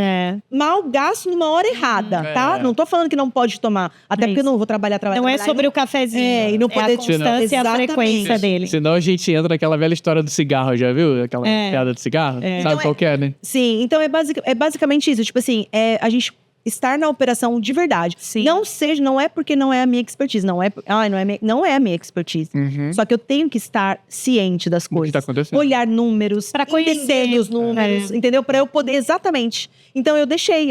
mal gasto numa hora errada, tá? Não tô falando que não pode tomar. Até porque eu não vou trabalhar. Não é sobre o cafezinho. E não poder… a constância e a frequência dele. Senão a gente entra naquela velha história do cigarro, já viu? Aquela piada do cigarro? Sabe então qual que é, né? Sim, então é basicamente isso. Tipo assim, a gente estar na operação de verdade. Sim. Não é porque não é a minha expertise. Não é a minha expertise. Só que eu tenho que estar ciente das coisas. Tá acontecendo. Olhar números. Pra conhecer. Entender os números. Entendeu? Pra eu poder… Exatamente. Então eu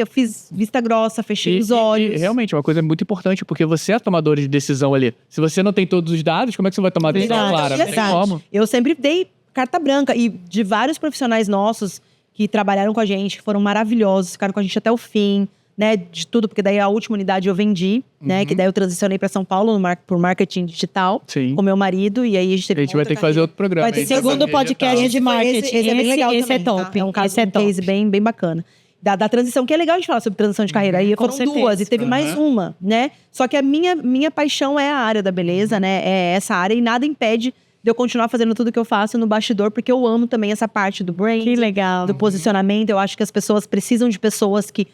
fiz vista grossa, fechei os olhos. E realmente, uma coisa muito importante, porque você é tomador de decisão ali. Se você não tem todos os dados, como é que você vai tomar a decisão clara? Não tem como. Eu sempre dei carta branca. E de vários profissionais nossos que trabalharam com a gente, que foram maravilhosos, ficaram com a gente até o fim. Né, de tudo, porque daí a última unidade eu vendi, né, que daí eu transicionei para São Paulo por marketing digital, com meu marido, e aí a gente vai ter que fazer outro programa. Vai ter segundo podcast de marketing. Esse é bem legal esse também, é top. Tá? É um case bem bacana. Da transição, que é legal a gente falar sobre transição de carreira. Aí foram duas, e teve mais uma, né? Só que a minha paixão é a área da beleza, né? É essa área, e nada impede de eu continuar fazendo tudo que eu faço no bastidor, porque eu amo também essa parte do brand, que legal, do posicionamento. Eu acho que as pessoas precisam de pessoas que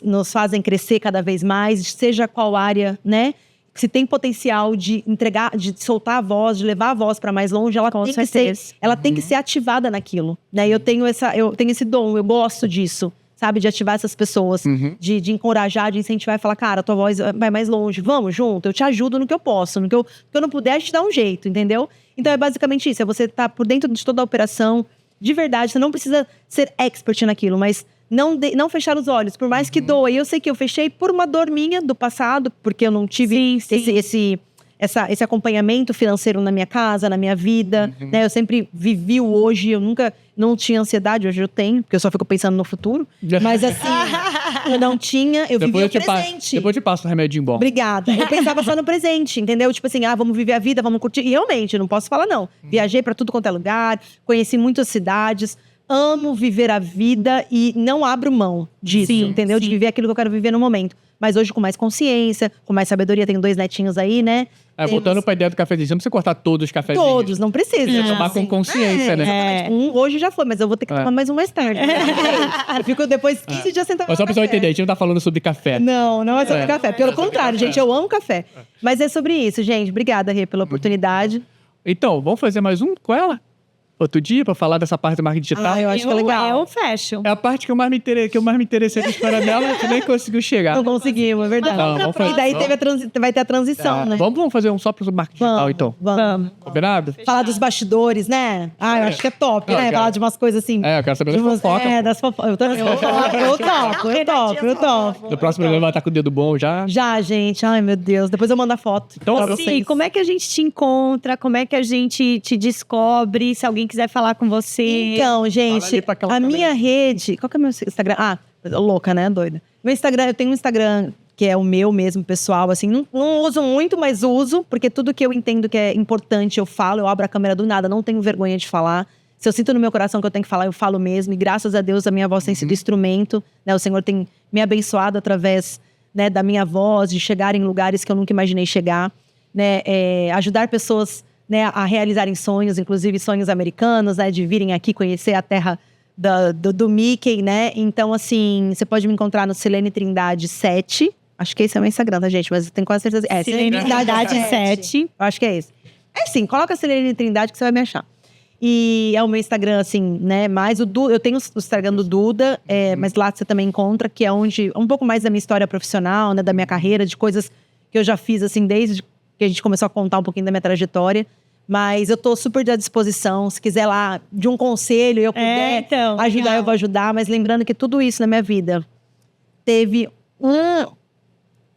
nos fazem crescer cada vez mais, seja qual área, né? Se tem potencial de entregar, de soltar a voz, de levar a voz para mais longe, ela tem que ser ativada naquilo, né? Eu tenho esse dom, eu gosto disso, sabe? De ativar essas pessoas, de encorajar, de incentivar e falar, cara, tua voz vai mais longe, vamos junto, eu te ajudo no que eu posso, no que eu não puder, a gente dá um jeito, entendeu? Então é basicamente isso, é você estar por dentro de toda a operação, de verdade, você não precisa ser expert naquilo, mas não fechar os olhos, por mais que doa. E eu sei que eu fechei por uma dor minha do passado, porque eu não tive esse acompanhamento financeiro na minha casa, na minha vida, né? Eu sempre vivi o hoje, eu nunca não tinha ansiedade, hoje eu tenho, porque eu só fico pensando no futuro. Mas assim, eu não tinha, eu vivia o presente. Depois eu te passo um remedinho bom. Obrigada. Eu pensava só no presente, entendeu? Tipo assim, vamos viver a vida, vamos curtir. E realmente, não posso falar não. Viajei pra tudo quanto é lugar, conheci muitas cidades. Amo viver a vida e não abro mão disso, entendeu? De viver aquilo que eu quero viver no momento. Mas hoje com mais consciência, com mais sabedoria. Tenho 2 netinhos aí, né? Voltando pra ideia do cafezinho, não precisa cortar todos os cafezinhos. Todos, não precisa. Precisa tomar com consciência, né? Hoje já foi, mas eu vou ter que tomar mais um mais tarde. Eu fico depois 15 dias sentado. Mas só pra você entender, a gente não tá falando sobre café. Não é sobre café. Pelo contrário, gente, eu amo café. Mas é sobre isso, gente. Obrigada, Rê, pela oportunidade. Então, vamos fazer mais um com ela? outro dia pra falar dessa parte do marketing digital. Eu acho que é legal. Eu fecho. É a parte que eu mais me interessei na história dela, que nem conseguiu chegar. Não conseguimos, é verdade. Não, vamos fazer. E daí vai ter a transição, né? Vamos fazer um só pro marketing digital, então. Vamos. Combinado? Falar dos bastidores, né? Eu acho que é top, né? cara. Falar de umas coisas assim. Eu quero saber das fofocas. Das fofocas. Eu também. Eu topo. No próximo programa vai estar com o dedo bom já. Já, gente. Ai, meu Deus. Depois eu mando a foto Então, pra eu- vocês. Sim, como é que a gente te encontra? Como é que a gente te descobre? Se alguém quiser falar com você. Então, Fala gente, ali pra aquela a minha rede... Qual que é o meu Instagram? Louca, né? Doida. Meu Instagram, eu tenho um Instagram que é o meu mesmo, pessoal. Assim, não uso muito, mas uso. Porque tudo que eu entendo que é importante, eu falo. Eu abro a câmera do nada, não tenho vergonha de falar. Se eu sinto no meu coração que eu tenho que falar, eu falo mesmo. E graças a Deus, a minha voz tem sido instrumento. Né? O Senhor tem me abençoado através, né, da minha voz, de chegar em lugares que eu nunca imaginei chegar. Né? Ajudar pessoas, né, a realizarem sonhos, inclusive sonhos americanos, né, de virem aqui conhecer a terra do Mickey, né? Então, assim, você pode me encontrar no Silene Trindade 7. Acho que esse é o meu Instagram, tá, gente? Mas eu tenho quase certeza. Silene Trindade 7. Eu acho que é esse. É sim, coloca Silene Trindade que você vai me achar. E é o meu Instagram, assim, né? Mas eu tenho o Instagram do Duda, mas lá você também encontra, que é onde um pouco mais da minha história profissional, né? Da minha carreira, de coisas que eu já fiz, assim, desde que a gente começou a contar um pouquinho da minha trajetória. Mas eu tô super à disposição. Se quiser lá de um conselho, eu puder então, ajudar, legal. eu vou ajudar. Mas lembrando que tudo isso na minha vida teve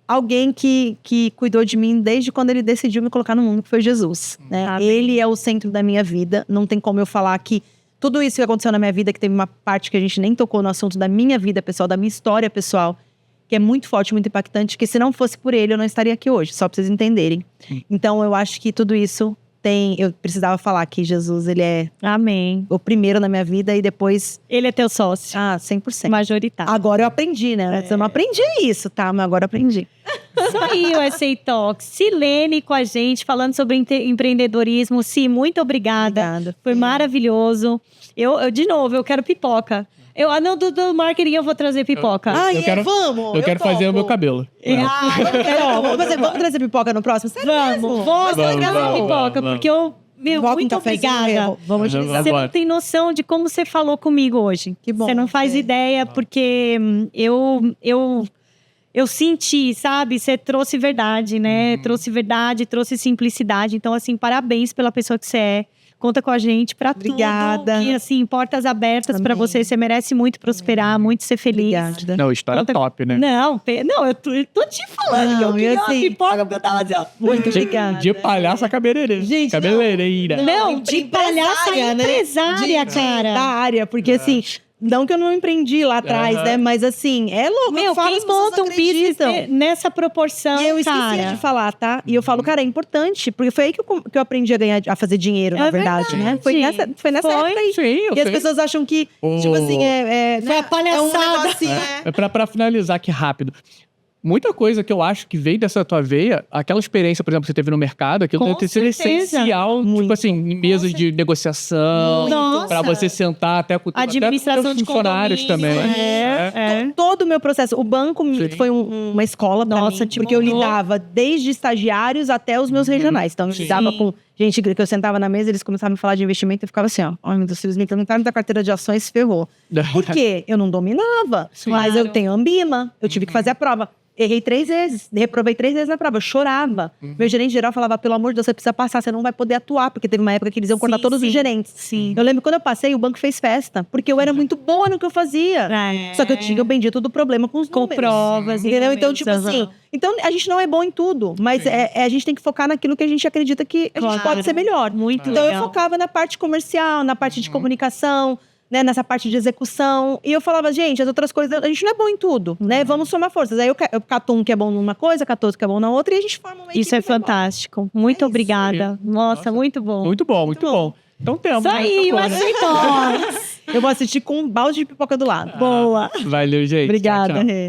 alguém que cuidou de mim desde quando ele decidiu me colocar no mundo, que foi Jesus. Né? Amém. Ele é o centro da minha vida. Não tem como eu falar que tudo isso que aconteceu na minha vida, que teve uma parte que a gente nem tocou no assunto da minha vida pessoal, da minha história pessoal, que é muito forte, muito impactante, que se não fosse por ele, eu não estaria aqui hoje, só pra vocês entenderem. Então, eu acho que tudo isso eu precisava falar que Jesus, ele é Amém. o primeiro na minha vida e depois, Ele é teu sócio. 100%. Majoritário. Agora eu aprendi, né? Antes eu não aprendi isso, tá? Mas agora eu aprendi. Isso aí, o SA Talks. Silene com a gente, falando sobre empreendedorismo. Sim, muito obrigada. Obrigada. Foi maravilhoso. Eu, de novo, eu quero pipoca. Não, do marketing eu vou trazer pipoca. Vamos! Eu quero fazer o meu cabelo. Vamos trazer pipoca no próximo? Sério mesmo? Vamos Vamos, trazer vamos, pipoca, vamos. porque eu... Coloca um muito cafezinho, obrigada. Vamos Vamos. utilizar. Você não tem noção de como você falou comigo hoje. Que bom. Você não faz ideia, porque eu senti, sabe? Você trouxe verdade, né? Trouxe verdade, trouxe simplicidade. Então, assim, parabéns pela pessoa que você é. Conta com a gente pra Obrigada. tudo. E, assim, portas abertas pra Amém. você. Você merece muito prosperar, muito ser feliz. Obrigada. Não, história Conta- top, né? Não, eu tô te falando. que eu Não, queria eu uma sei. pipoca, porque eu tava assim, ó. Muito obrigada. De palhaça cabeleireira. Gente, cabeleireira. Não, de palhaça empresária, né? empresária, cara. Da área, porque assim, não que eu não empreendi lá atrás, Aham. né? Mas assim, é louco. Meu, eu falo, quem as pessoas monta um business acreditam. nessa proporção, E eu esqueci cara? de falar, tá? E eu falo, cara, é importante, porque foi aí que eu aprendi a fazer dinheiro, na É verdade, né? verdade. Foi nessa Foi. época aí. Sim, eu E as sei. pessoas acham que, tipo assim, Foi a palhaçada. Pra finalizar aqui rápido. Muita coisa que eu acho que veio dessa tua veia, aquela experiência, por exemplo, que você teve no mercado, aquilo Com deve ter sido certeza. essencial, Muito. tipo assim, em mesas de negociação, Nossa. pra você sentar até com Administração até com de os funcionários condomínio, também. É. Todo o meu processo. O banco Sim. foi uma escola pra Nossa, mim, te porque eu moldou. lidava desde estagiários até os meus regionais. Então, eu Sim. lidava com gente que eu sentava na mesa, eles começavam a me falar de investimento e eu ficava assim, ó. Ai, meu Deus, se eles me perguntaram da carteira de ações, ferrou. Por quê? Eu não dominava. Sim. Mas Claro. eu tenho ambima, eu tive que fazer a prova. Errei 3 vezes, reprovei 3 vezes na prova, eu chorava. Meu gerente geral falava, pelo amor de Deus, você precisa passar, você não vai poder atuar. Porque teve uma época que eles iam cortar Sim, todos sim. os gerentes. Sim. Eu lembro que quando eu passei, o banco fez festa. Porque eu era muito boa no que eu fazia. É. Só que eu tinha o bendito do problema com os Com números. provas. e Entendeu? Então, números, tipo aham. assim... Então, a gente não é bom em tudo. Mas a gente tem que focar naquilo que a gente acredita que a gente Claro. pode ser melhor. Muito Então, legal. eu focava na parte comercial, na parte de comunicação, né? Nessa parte de execução. E eu falava, gente, as outras coisas... A gente não é bom em tudo, né? Vamos somar forças. Aí eu cato um que é bom numa coisa, cato outro que é bom na outra. E a gente forma uma Isso é equipe que boa. fantástico. Muito isso. obrigada. Nossa, muito bom. Muito bom, muito bom. Então temos. Isso aí, o né? SA Talks. Eu vou assistir com um balde de pipoca do lado. Boa. Valeu, gente. Obrigada, Tchau, tchau. Rê.